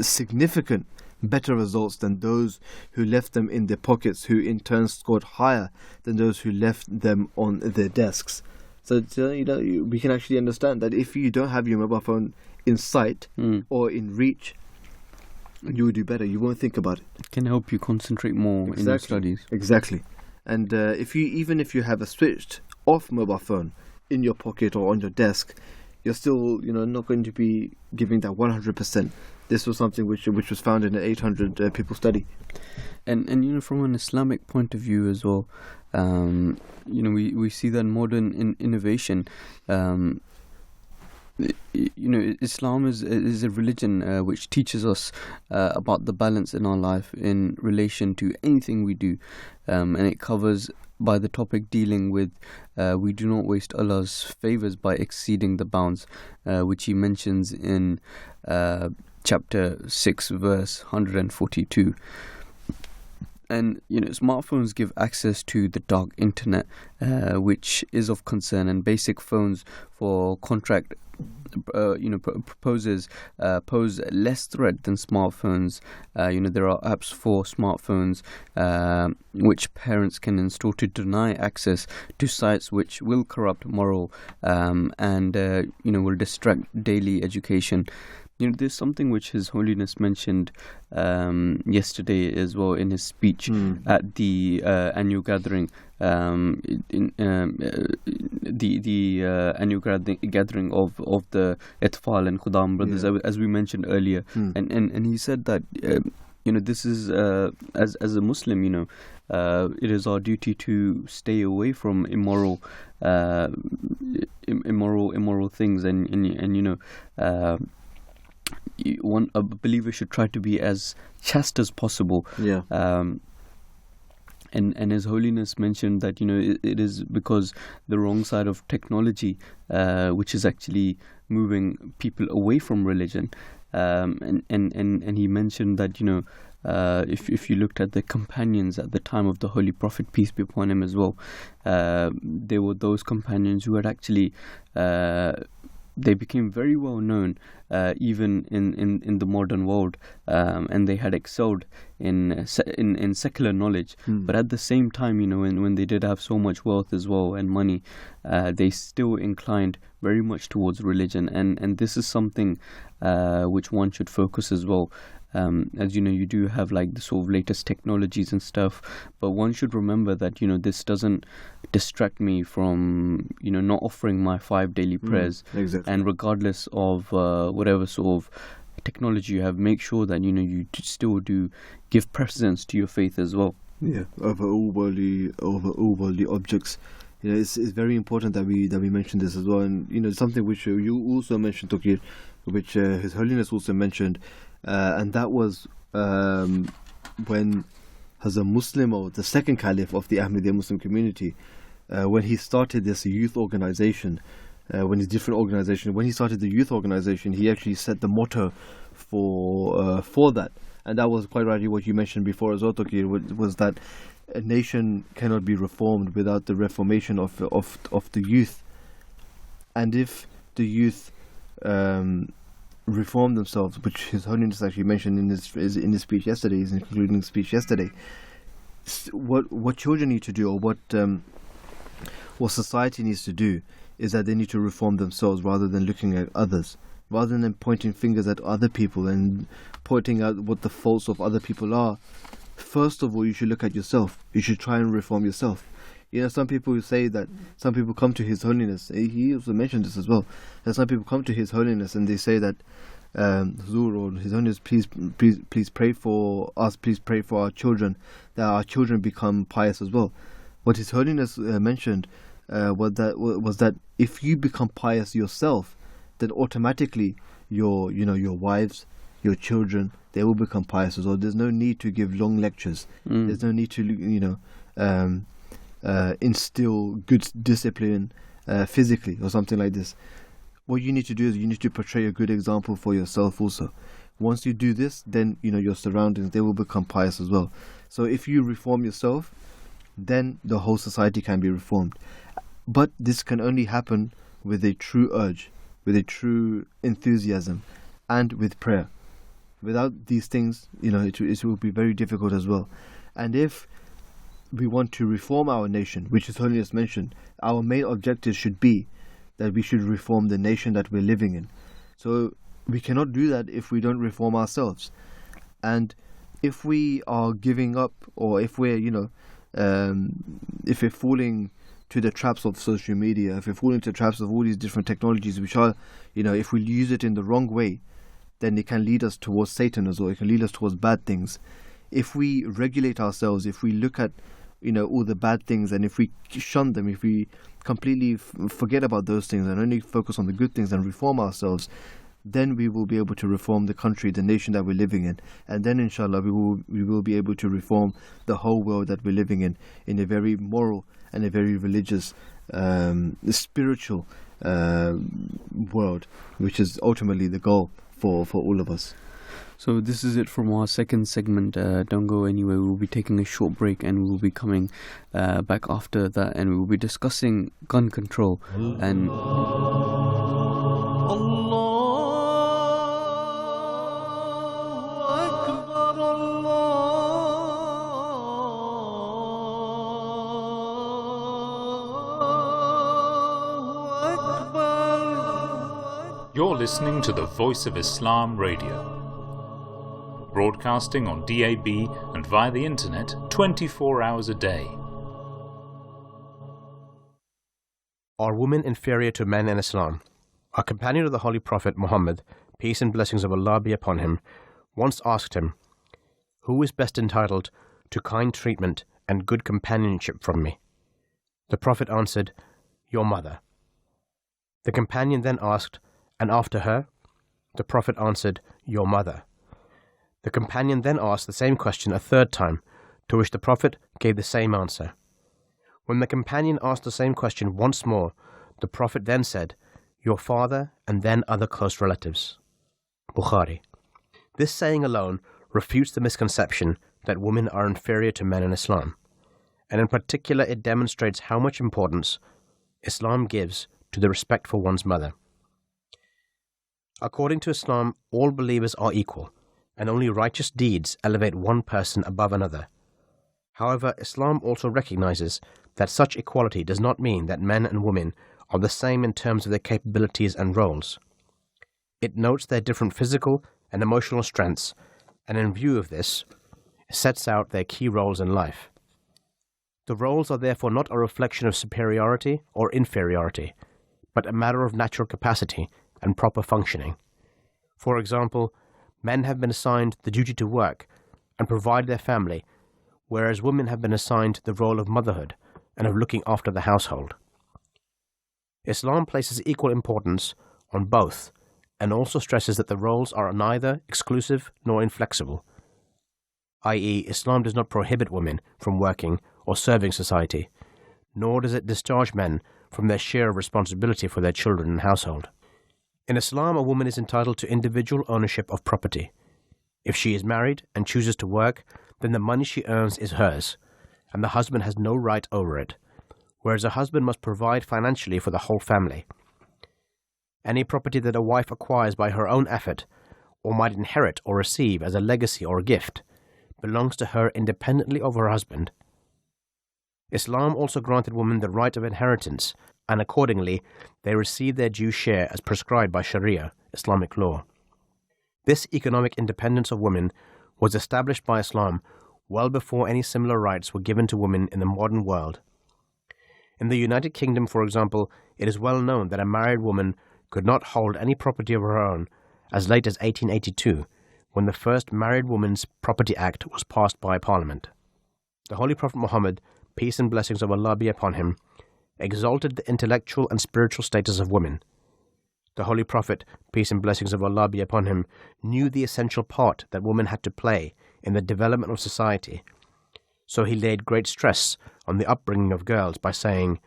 significant better results than those who left them in their pockets, who in turn scored higher than those who left them on their desks. So we can actually understand that if you don't have your mobile phone in sight or in reach, you will do better. You won't think about it. It can help you concentrate more in your studies. Exactly. And even if you have a switched off mobile phone in your pocket or on your desk, you're still not going to be giving that 100%. This was something which was found in an 800 people study. And from an Islamic point of view as well, we see that modern innovation. Islam is a religion which teaches us about the balance in our life in relation to anything we do, and it covers by the topic dealing with we do not waste Allah's favors by exceeding the bounds, which he mentions in chapter 6 verse 142. And smartphones give access to the dark internet, which is of concern, and basic phones for contract pose less threat than smartphones. There are apps for smartphones which parents can install to deny access to sites which will corrupt moral and will distract daily education. There's something which His Holiness mentioned yesterday as well in his speech at the annual gathering, the annual gathering of the Etfal and Khudam brothers, as we mentioned earlier, and he said that this is as a Muslim, it is our duty to stay away from immoral things, and a believer should try to be as chaste as possible. And His Holiness mentioned that it is because the wrong side of technology, which is actually moving people away from religion, and he mentioned that if you looked at the companions at the time of the Holy Prophet, peace be upon him as well, there were those companions who had actually they became very well known even in the modern world, and they had excelled in secular knowledge. But at the same time, when they did have so much wealth as well and money, they still inclined very much towards religion, and this is something which one should focus as well. As you do have like the sort of latest technologies and stuff, but one should remember that this doesn't distract me from not offering my 5 daily prayers. Exactly. And regardless of whatever sort of technology you have, make sure that you still do give precedence to your faith as well. Over all worldly objects. It's very important that we mention this as well. And something which you also mentioned, Tokir, which His Holiness also mentioned. And that was when Hazrat Muslim, or the second Caliph of the Ahmadiyya Muslim community, when he started this youth organization, when he started the youth organization, he actually set the motto for that. And that was quite rightly what you mentioned before as well, Tokir, was that a nation cannot be reformed without the reformation of the youth. And if the youth reform themselves, which His Holiness actually mentioned in his speech yesterday, his concluding speech yesterday, what children need to do, or what society needs to do, is that they need to reform themselves rather than looking at others, rather than pointing fingers at other people and pointing out what the faults of other people are. First of all, you should look at yourself. You should try and reform yourself. Some people say that some people come to His Holiness. He also mentioned this as well. That some people come to His Holiness and they say that, Huzur, or His Holiness, please pray for us. Please pray for our children, that our children become pious as well. what His Holiness mentioned was that if you become pious yourself, then automatically your wives, your children, they will become pious as well. There's no need to give long lectures. There's no need to instill good discipline physically or something like this. What you need to do is you need to portray a good example for yourself also. Once you do this, then your surroundings, they will become pious as well. So if you reform yourself, then the whole society can be reformed. But this can only happen with a true urge, with a true enthusiasm, and with prayer. Without these things, it will be very difficult as well. And if we want to reform our nation, which His Holiness mentioned, our main objective should be that we should reform the nation that we're living in. So we cannot do that if we don't reform ourselves. And if we are giving up, or if we're, if we're falling to the traps of social media, if we're falling to the traps of all these different technologies, which are, if we use it in the wrong way, then it can lead us towards Satan as well. It can lead us towards bad things. If we regulate ourselves, if we look at, all the bad things, and if we shun them, if we completely forget about those things and only focus on the good things and reform ourselves, then we will be able to reform the country, the nation that we're living in. And then, inshallah, we will be able to reform the whole world that we're living in a very moral and a very religious, spiritual world, which is ultimately the goal for all of us. So this is it from our second segment. Don't go anywhere. We'll be taking a short break and we'll be coming back after that, and we'll be discussing gun control and You're listening to the Voice of Islam Radio, broadcasting on DAB and via the internet 24 hours a day. Are women inferior to men in Islam? A companion of the Holy Prophet Muhammad, peace and blessings of Allah be upon him, once asked him, "Who is best entitled to kind treatment and good companionship from me?" The Prophet answered, "Your mother." The companion then asked, "And after her?" The Prophet answered, "Your mother." The companion then asked the same question a third time, to which the Prophet gave the same answer. When the companion asked the same question once more, the Prophet then said, "Your father, and then other close relatives." Bukhari. This saying alone refutes the misconception that women are inferior to men in Islam, and in particular it demonstrates how much importance Islam gives to the respect for one's mother. According to Islam, all believers are equal, and only righteous deeds elevate one person above another. However, Islam also recognizes that such equality does not mean that men and women are the same in terms of their capabilities and roles. It notes their different physical and emotional strengths, and in view of this, sets out their key roles in life. The roles are therefore not a reflection of superiority or inferiority, but a matter of natural capacity and proper functioning. For example, men have been assigned the duty to work and provide their family, whereas women have been assigned the role of motherhood and of looking after the household. Islam places equal importance on both and also stresses that the roles are neither exclusive nor inflexible, i.e., Islam does not prohibit women from working or serving society, nor does it discharge men from their share of responsibility for their children and household. In Islam, a woman is entitled to individual ownership of property. If she is married and chooses to work, then the money she earns is hers, and the husband has no right over it, whereas a husband must provide financially for the whole family. Any property that a wife acquires by her own effort, or might inherit or receive as a legacy or a gift, belongs to her independently of her husband. Islam also granted women the right of inheritance, and accordingly, they receive their due share as prescribed by Sharia, Islamic law. This economic independence of women was established by Islam well before any similar rights were given to women in the modern world. In the United Kingdom, for example, it is well known that a married woman could not hold any property of her own as late as 1882, when the first Married Women's Property Act was passed by Parliament. The Holy Prophet Muhammad, peace and blessings of Allah be upon him, exalted the intellectual and spiritual status of women. The Holy Prophet, peace and blessings of Allah be upon him, knew the essential part that women had to play in the development of society. So he laid great stress on the upbringing of girls by saying,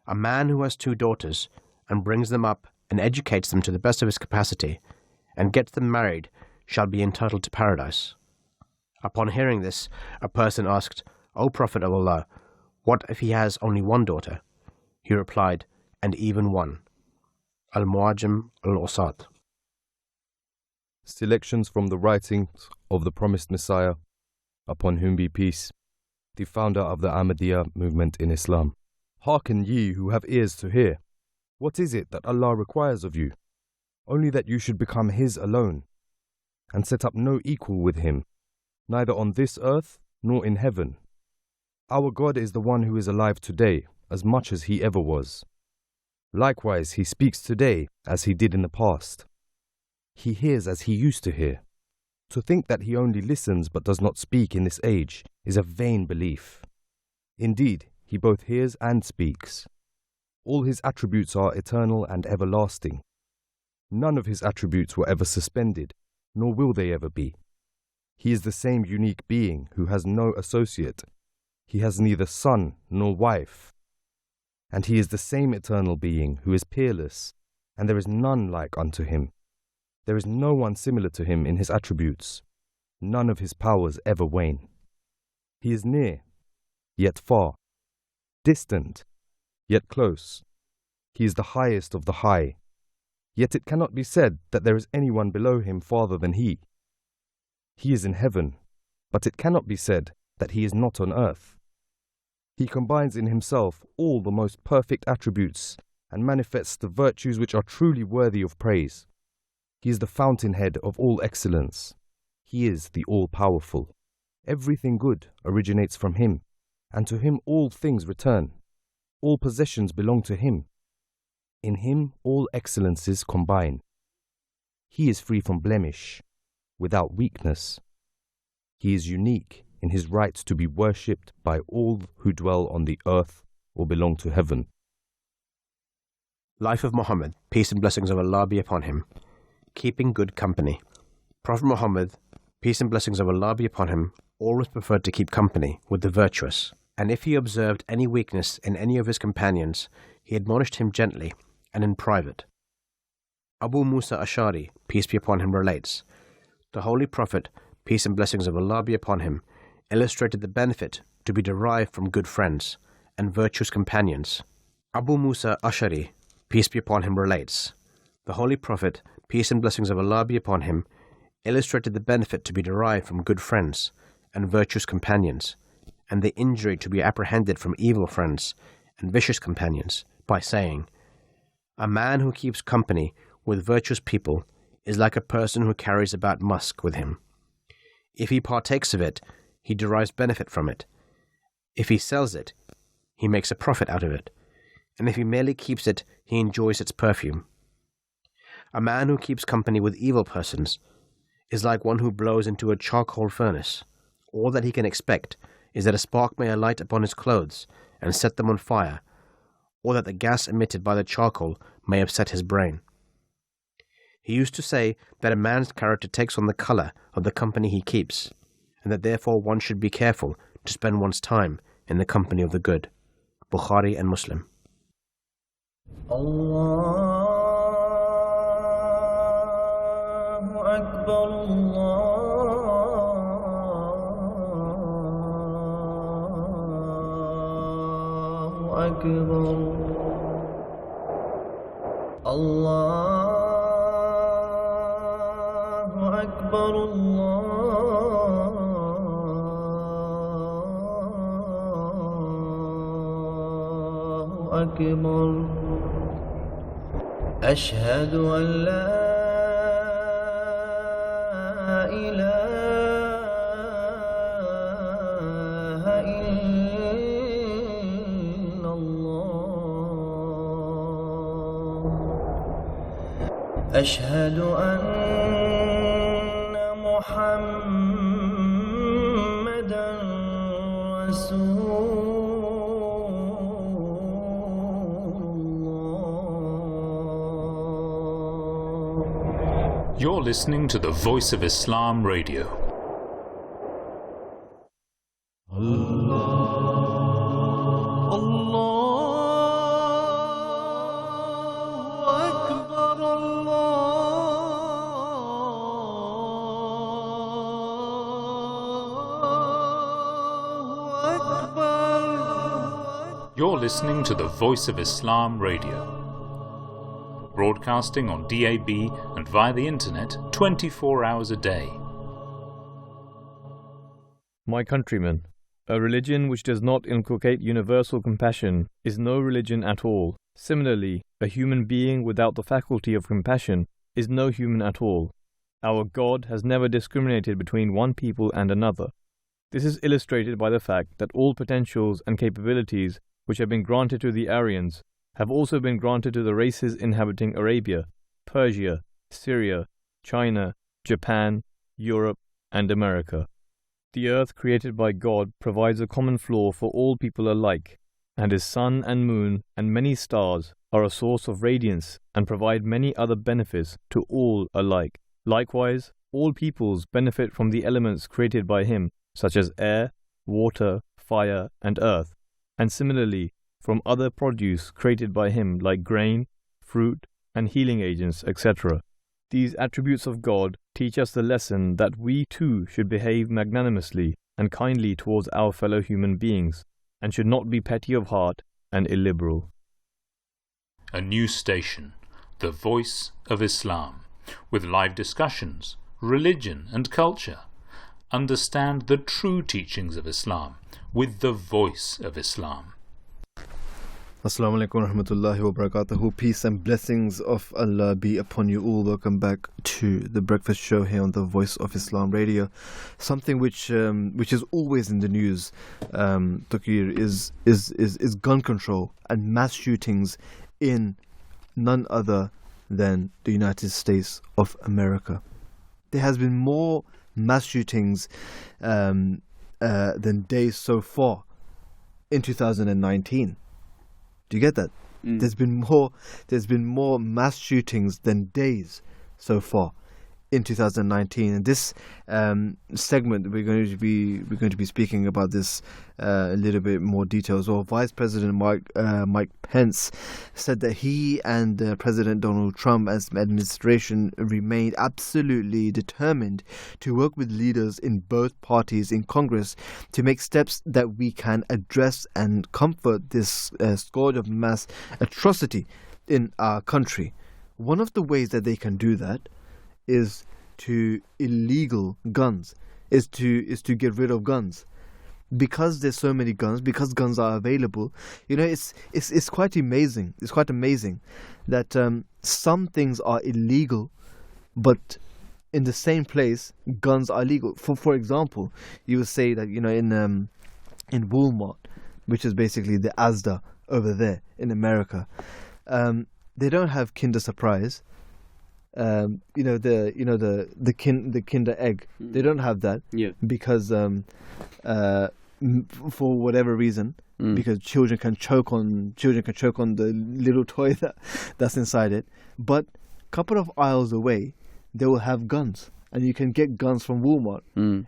"A man who has 2 daughters and brings them up and educates them to the best of his capacity and gets them married shall be entitled to paradise." Upon hearing this, a person asked, "O Prophet of Allah, what if he has only 1 daughter?" He replied, "And even one." Al-Mu'ajam al-Usat. Selections from the writings of the promised Messiah, upon whom be peace, the founder of the Ahmadiyya movement in Islam. Hearken ye who have ears to hear. What is it that Allah requires of you? Only that you should become His alone, and set up no equal with Him, neither on this earth nor in heaven. Our God is the one who is alive today, as much as He ever was. Likewise, He speaks today as He did in the past. He hears as He used to hear. To think that He only listens but does not speak in this age is a vain belief. Indeed, He both hears and speaks. All His attributes are eternal and everlasting. None of His attributes were ever suspended, nor will they ever be. He is the same unique being who has no associate. He has neither son nor wife. And He is the same eternal being who is peerless, and there is none like unto Him. There is no one similar to Him in His attributes. None of His powers ever wane. He is near, yet far, distant, yet close. He is the highest of the high, yet it cannot be said that there is anyone below Him farther than He. He is in heaven, but it cannot be said that He is not on earth. He combines in Himself all the most perfect attributes and manifests the virtues which are truly worthy of praise. He is the fountainhead of all excellence. He is the all-powerful. Everything good originates from Him, and to Him all things return. All possessions belong to Him. In Him all excellences combine. He is free from blemish, without weakness. He is unique in His right to be worshipped by all who dwell on the earth or belong to heaven. Life of Muhammad, peace and blessings of Allah be upon him. Keeping good company. Prophet Muhammad, peace and blessings of Allah be upon him, always preferred to keep company with the virtuous, and if he observed any weakness in any of his companions, he admonished him gently and in private. Abu Musa Ash'ari, peace be upon him, relates, "The Holy Prophet, peace and blessings of Allah be upon him, illustrated the benefit to be derived from good friends and virtuous companions." Abu Musa Ash'ari, peace be upon him, relates, "The Holy Prophet, peace and blessings of Allah be upon him, illustrated the benefit to be derived from good friends and virtuous companions, and the injury to be apprehended from evil friends and vicious companions, by saying, 'A man who keeps company with virtuous people is like a person who carries about musk with him. If he partakes of it, he derives benefit from it. If he sells it, he makes a profit out of it. And if he merely keeps it, he enjoys its perfume. A man who keeps company with evil persons is like one who blows into a charcoal furnace. All that he can expect is that a spark may alight upon his clothes and set them on fire, or that the gas emitted by the charcoal may upset his brain.' He used to say that a man's character takes on the color of the company he keeps, and that therefore one should be careful to spend one's time in the company of the good." Bukhari and Muslim. Allahu Akbar, Allahu Akbar, Allahu Akbar, Allahu Akbar. أشهد أن لا إله إلا الله. أشهد أن محمدا رسول You're listening to the Voice of Islam Radio. You're listening to the Voice of Islam Radio, broadcasting on DAB and via the internet 24 hours a day. My countrymen, a religion which does not inculcate universal compassion is no religion at all. Similarly, a human being without the faculty of compassion is no human at all. Our God has never discriminated between one people and another. This is illustrated by the fact that all potentials and capabilities which have been granted to the Aryans have also been granted to the races inhabiting Arabia, Persia, Syria, China, Japan, Europe, and America. The earth created by God provides a common floor for all people alike, and his sun and moon and many stars are a source of radiance and provide many other benefits to all alike. Likewise, all peoples benefit from the elements created by him, such as air, water, fire, and earth, and similarly from other produce created by him like grain, fruit, and healing agents, etc. These attributes of God teach us the lesson that we too should behave magnanimously and kindly towards our fellow human beings, and should not be petty of heart and illiberal. A new station, the Voice of Islam, with live discussions, religion and culture. Understand the true teachings of Islam with the Voice of Islam. Assalamu alaikum wa rahmatullahi wa barakatuhu. Peace and blessings of Allah be upon you all. Welcome back to the breakfast show here on the Voice of Islam Radio. Something which is always in the news, Taqir, is gun control and mass shootings in none other than the United States of America. There has been more mass shootings than days so far in 2019. Do you get that? There's been more mass shootings than days so far in 2019. And this segment we're going to be speaking about this a little bit more detail as well. Vice President Mike Pence said that he and President Donald Trump as administration remained absolutely determined to work with leaders in both parties in Congress to make steps that we can address and comfort this scourge of mass atrocity in our country. One of the ways that they can do that is to illegal guns, is to get rid of guns, because there's so many guns, because guns are available. You know, it's quite amazing. It's quite amazing that some things are illegal, but in the same place guns are legal. For example, you would say that, you know, in Walmart, which is basically the Asda over there in America, they don't have Kinder Surprise. The Kinder Egg. They don't have that because for whatever reason, because children can choke on the little toy that's inside it. But a couple of aisles away, they will have guns, and you can get guns from Walmart.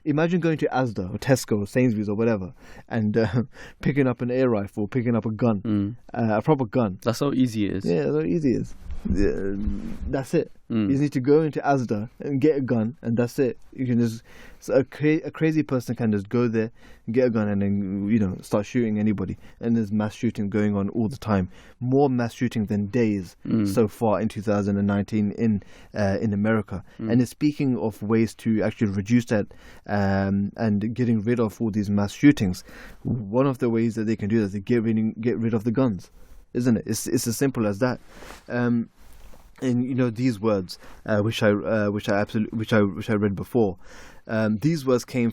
Imagine going to Asda or Tesco or Sainsbury's or whatever and picking up an air rifle, picking up a gun, a proper gun. That's how easy it is. Yeah, that's how easy it is. That's it. You just need to go into Asda and get a gun, and that's it. You can just a crazy person can just go there and get a gun and then, you know, start shooting anybody. And there's mass shooting going on all the time. More mass shooting than days so far in 2019 in America. And it's speaking of ways to actually reduce that and getting rid of all these mass shootings. One of the ways that they can do that is to get rid of the guns. Isn't it? It's as simple as that. And you know, these words, which I read before. These words came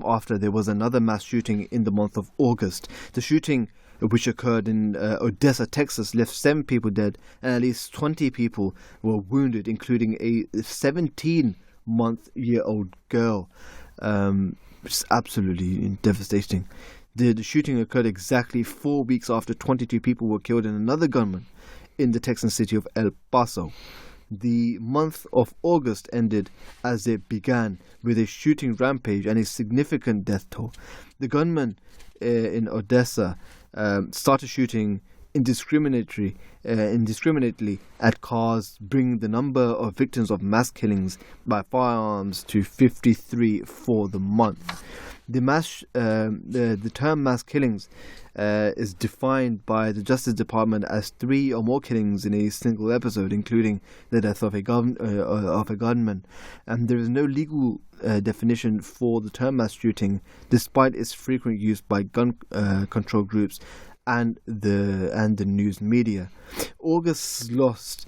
after there was another mass shooting in the month of August. The shooting, which occurred in Odessa, Texas, left 7 people dead and at least 20 people were wounded, including a 17-month-year-old girl. It's absolutely devastating. The shooting occurred exactly 4 weeks after 22 people were killed and another gunman in the Texan city of El Paso. The month of August ended as it began, with a shooting rampage and a significant death toll. The gunmen in Odessa started shooting indiscriminately at cars, bringing the number of victims of mass killings by firearms to 53 for the month. The term mass killings is defined by the Justice Department as 3 or more killings in a single episode, including the death of a gunman. And there is no legal definition for the term mass shooting, despite its frequent use by gun control groups and the news media. August's loss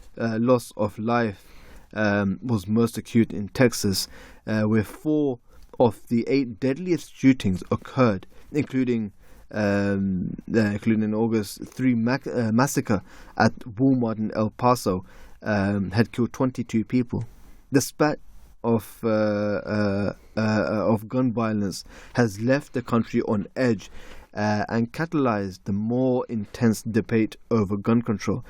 of life was most acute in Texas, where 4 of the 8 deadliest shootings occurred, including in August, 3 massacre at Walmart in El Paso had killed 22 people. The spat of gun violence has left the country on edge and catalyzed the more intense debate over gun control.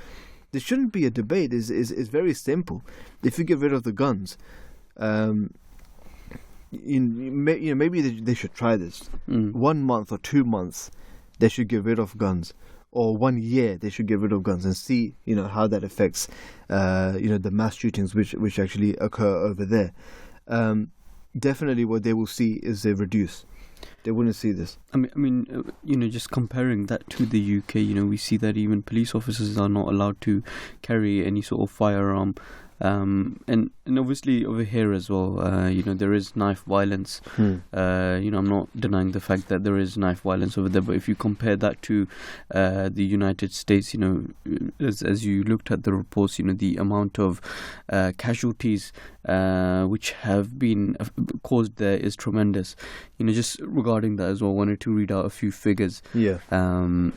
There shouldn't be a debate. It's very simple. If you get rid of the guns, maybe they should try this. 1 month or 2 months, they should get rid of guns, or 1 year they should get rid of guns, and see how that affects the mass shootings which actually occur over there. Definitely, what they will see is they reduce. They wouldn't see this. I mean, just comparing that to the UK, we see that even police officers are not allowed to carry any sort of firearm. And obviously over here as well, there is knife violence. I'm not denying the fact that there is knife violence over there, but if you compare that to the United States, as you looked at the reports, the amount of casualties which have been caused there is tremendous. Just regarding that as well, I wanted to read out a few figures. Yeah. Some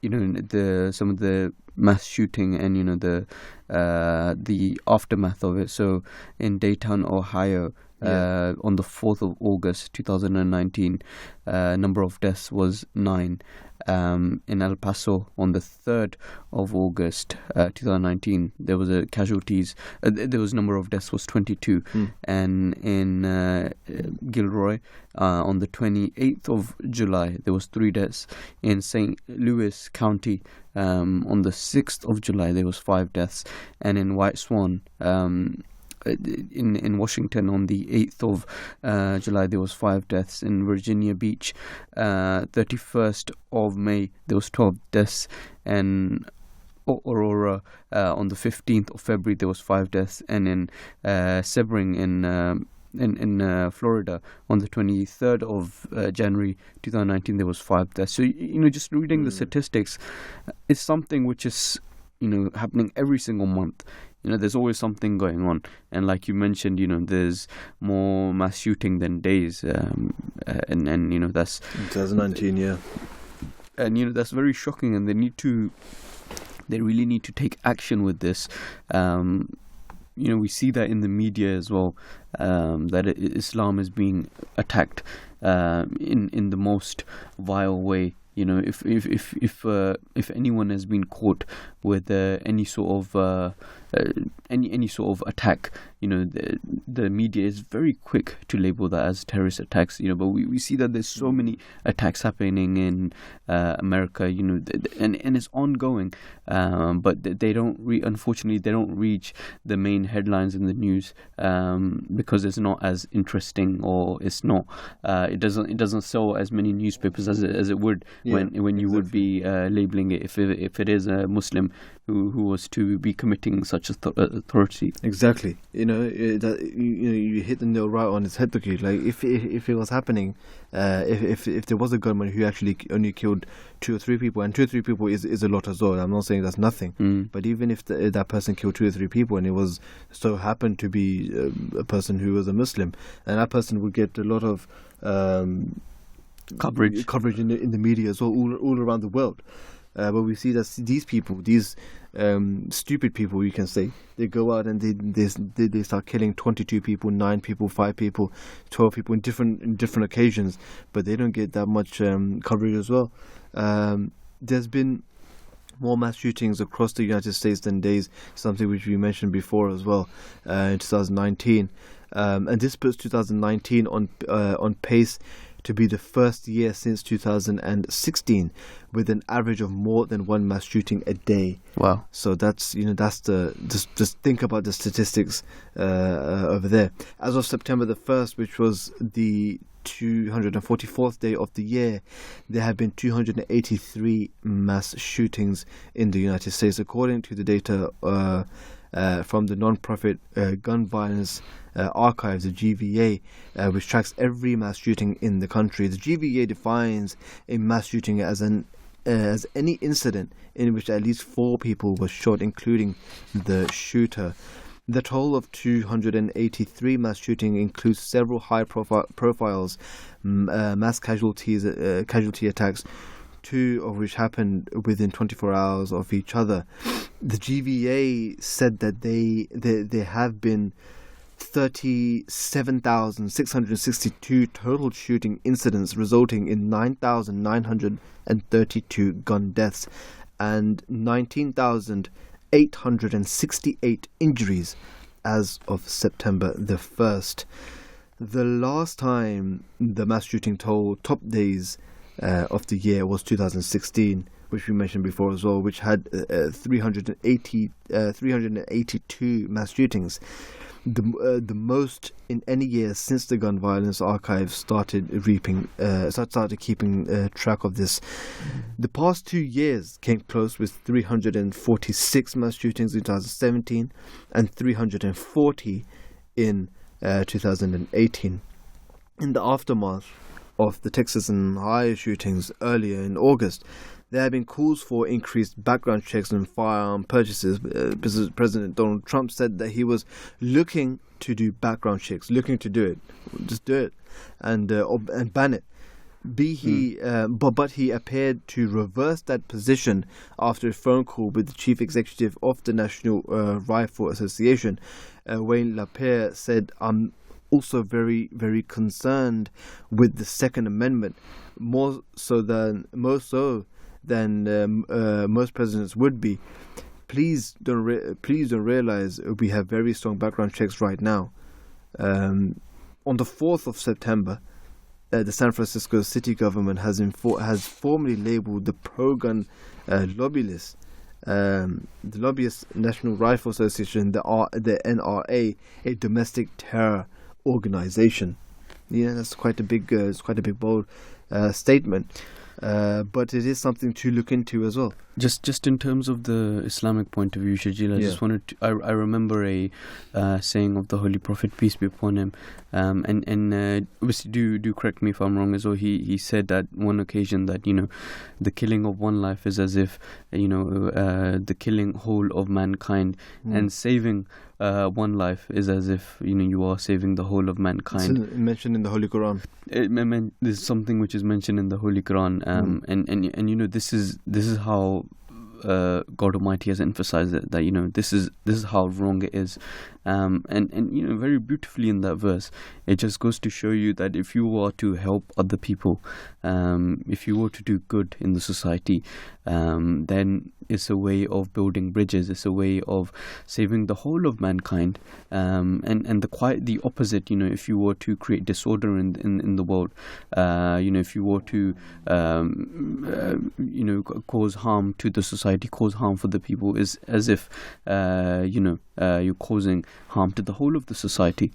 of the mass shooting and the aftermath of it. So in Dayton, Ohio, on the 4th of August 2019, number of deaths was 9. In El Paso on the 3rd of August 2019, there was number of deaths was 22. And in Gilroy on the 28th of July, there was 3 deaths. In St. Louis County on the 6th of July, there was 5 deaths. And in White Swan in Washington on the 8th of July, there was 5 deaths. In Virginia Beach, 31st of May, there was 12 deaths. And Aurora on the 15th of February, there was 5 deaths. And in Sebring in Florida on the 23rd of January 2019, there was 5 deaths. So just reading the statistics, it's something which is happening every single month. There's always something going on, and like you mentioned, there's more mass shooting than days, and that's 2019, yeah, and that's very shocking, and they really need to take action with this. We see that in the media as well, that Islam is being attacked in the most vile way. If anyone has been caught with any sort of attack, the media is very quick to label that as terrorist attacks. But we see that there's so many attacks happening in America, and it's ongoing. But they don't unfortunately they don't reach the main headlines in the news because it's not as interesting, or it's not. It doesn't sell as many newspapers as it would when you would be labeling it if it is a Muslim who was to be committing such authority. Exactly. You hit the nail right on its head, Tuki. Like if it was happening, if there was a gunman who actually only killed 2 or 3 people, and 2 or 3 people is a lot as well. I'm not saying that's nothing, but even if that person killed 2 or 3 people, and it was so happened to be a person who was a Muslim, and that person would get a lot of coverage in the media as well, all around the world. But we see that these people, these stupid people, you can say, they go out and they start killing 22 people, 9 people, 5 people, 12 people in different occasions, but they don't get that much coverage as well. There's been more mass shootings across the United States than days, something which we mentioned before as well, in 2019. And this puts 2019 on pace to be the first year since 2016 with an average of more than one mass shooting a day. Wow. So that's just think about the statistics over there. As of September the 1st, which was the 244th day of the year, there have been 283 mass shootings in the United States, according to the data from the non-profit Gun Violence Archive, the GVA, which tracks every mass shooting in the country. The GVA defines a mass shooting as any incident in which at least 4 people were shot, including the shooter. The total of 283 mass shooting includes several high profiles mass casualty attacks, 2 of which happened within 24 hours of each other. The GVA said that there have been 37,662 total shooting incidents, resulting in 9,932 gun deaths and 19,868 injuries as of September the 1st. The last time the mass shooting toll top days of the year was 2016, which we mentioned before as well, which had 382 mass shootings. The most in any year since the Gun Violence Archive started keeping track of this. The past 2 years came close with 346 mass shootings in 2017 and 340 in 2018. In the aftermath of the Texas and Ohio shootings earlier in August, there have been calls for increased background checks on firearm purchases. President Donald Trump said that he was looking to do background checks, looking to do it, just do it, and ban it. But he appeared to reverse that position after a phone call with the chief executive of the National Rifle Association, Wayne LaPierre, said, "I'm also very, very concerned with the Second Amendment, more so than most presidents would be. Please don't realize we have very strong background checks right now." On the 4th of September, the San Francisco city government has formally labeled the pro-gun lobby list, the lobbyist National Rifle Association, the NRA, a domestic terror organization. Yeah, that's quite a big, bold statement. But it is something to look into as well. Just in terms of the Islamic point of view, Shajil, I just wanted to, I remember a saying of the Holy Prophet, peace be upon him, and obviously do correct me if I'm wrong as well. He said at one occasion that the killing of one life is as if the killing whole of mankind, and saving one life is as if you are saving the whole of mankind. It's mentioned in the Holy Quran. There's something which is mentioned in the Holy Quran, and this is how God Almighty has emphasized it, that this is how wrong it is, and very beautifully in that verse, it just goes to show you that if you are to help other people, if you were to do good in the society, then it's a way of building bridges. It's a way of saving the whole of mankind, and the opposite. If you were to create disorder in the world, if you were to cause harm to the society, cause harm for the people, is as if you're causing harm to the whole of the society.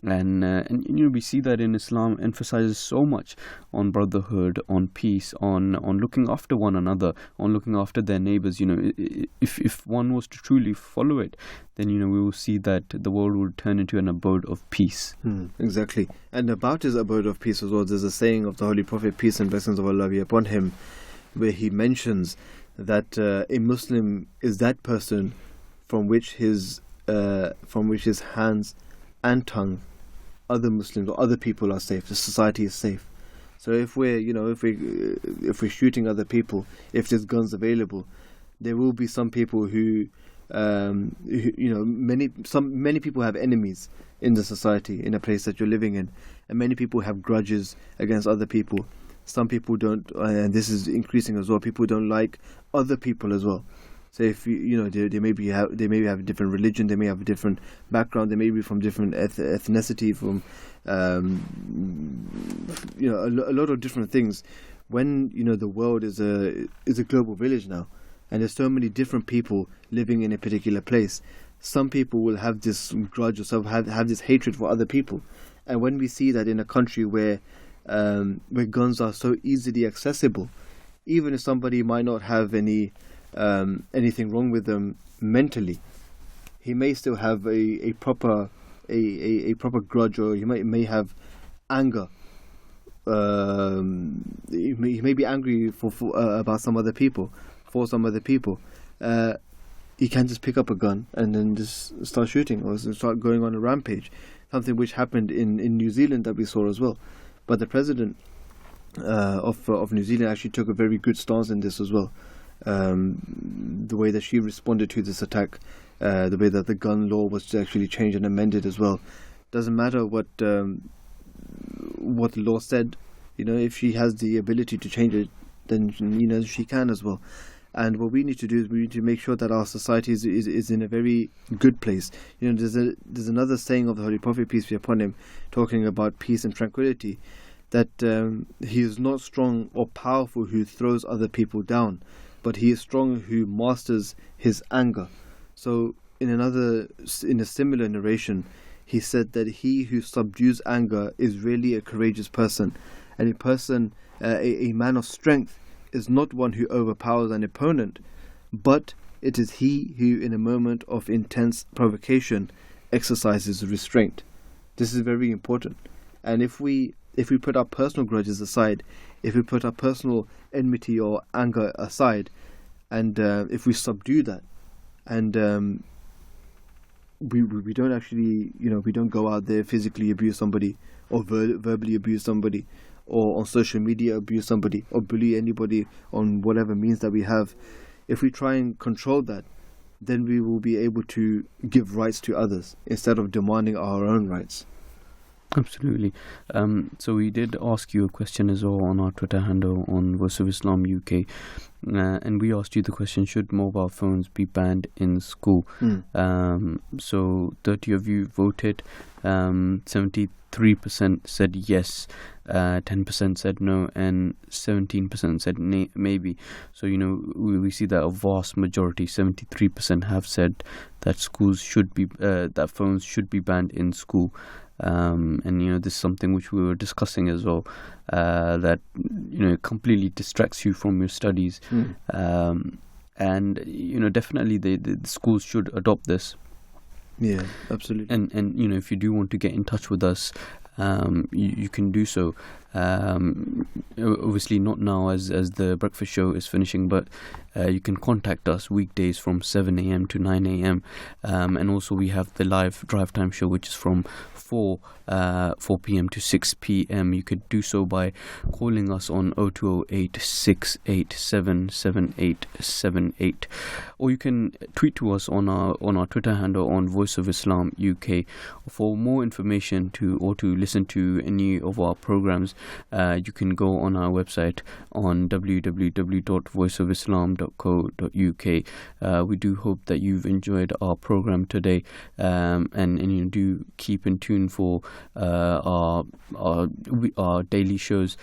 And we see that in Islam emphasizes so much on brotherhood, on peace, on looking after one another, on looking after their neighbors. If one was to truly follow it, then we will see that the world will turn into an abode of peace. Exactly. And about his abode of peace as well, there's a saying of the Holy Prophet, peace and blessings of Allah be upon him, where he mentions that a Muslim is that person from which his hands and tongue, other Muslims or other people are safe. The society is safe. So if we're shooting other people, if there's guns available, there will be some people who many people have enemies in the society, in a place that you're living in, and many people have grudges against other people. Some people don't, and this is increasing as well. People don't like other people as well. So if they maybe have a different religion, they may have a different background, they may be from different ethnicity, from a lot of different things. When the world is a global village now, and there's so many different people living in a particular place, some people will have this grudge or some have this hatred for other people. And when we see that in a country where guns are so easily accessible, even if somebody might not have anything wrong with them mentally, he may still have a proper grudge, or he may have anger. He may be angry about some other people, for some other people. He can just pick up a gun and then just start shooting, or start going on a rampage. Something which happened in New Zealand that we saw as well. But the president of New Zealand actually took a very good stance in this as well. The way that she responded to this attack, the way that the gun law was actually changed and amended as well. Doesn't matter what the law said, if she has the ability to change it, then she can as well. And what we need to do is we need to make sure that our society is in a very good place. There's another saying of the Holy Prophet, peace be upon him, talking about peace and tranquility, that he is not strong or powerful who throws other people down, but he is strong who masters his anger. So in a similar narration, he said that he who subdues anger is really a courageous person, and a man of strength is not one who overpowers an opponent, but it is he who in a moment of intense provocation exercises restraint. This is very important. And if we put our personal grudges aside, if we put our personal enmity or anger aside, and if we subdue that, and we don't actually, we don't go out there physically abuse somebody, or verbally abuse somebody, or on social media abuse somebody, or bully anybody on whatever means that we have. If we try and control that, then we will be able to give rights to others instead of demanding our own rights. Absolutely. So we did ask you a question as well on our Twitter handle on Voice of Islam UK, and we asked you the question: should mobile phones be banned in school? So 30 of you voted. 73% said yes, 10% said no, and 17% said maybe. So we see that a vast majority, 73%, have said that schools should be that phones should be banned in school. And this is something which we were discussing as well, that it completely distracts you from your studies, and definitely the schools should adopt this. Yeah, absolutely. And if you do want to get in touch with us, you can do so. Obviously not now as the breakfast show is finishing, but you can contact us weekdays from 7 a.m. to 9 a.m. And also we have the live drive time show, which is from 4 p.m. to 6 p.m. You could do so by calling us on 0208 687 7878, or you can tweet to us on our Twitter handle on Voice of Islam UK. For more information or to listen to any of our programs, you can go on our website on www.voiceofislam.co.uk. We do hope that you've enjoyed our program today, and you do keep in tune for our daily shows.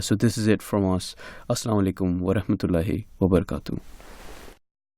So this is it from us. Assalamu alaikum wa rahmatullahi wa barakatuh.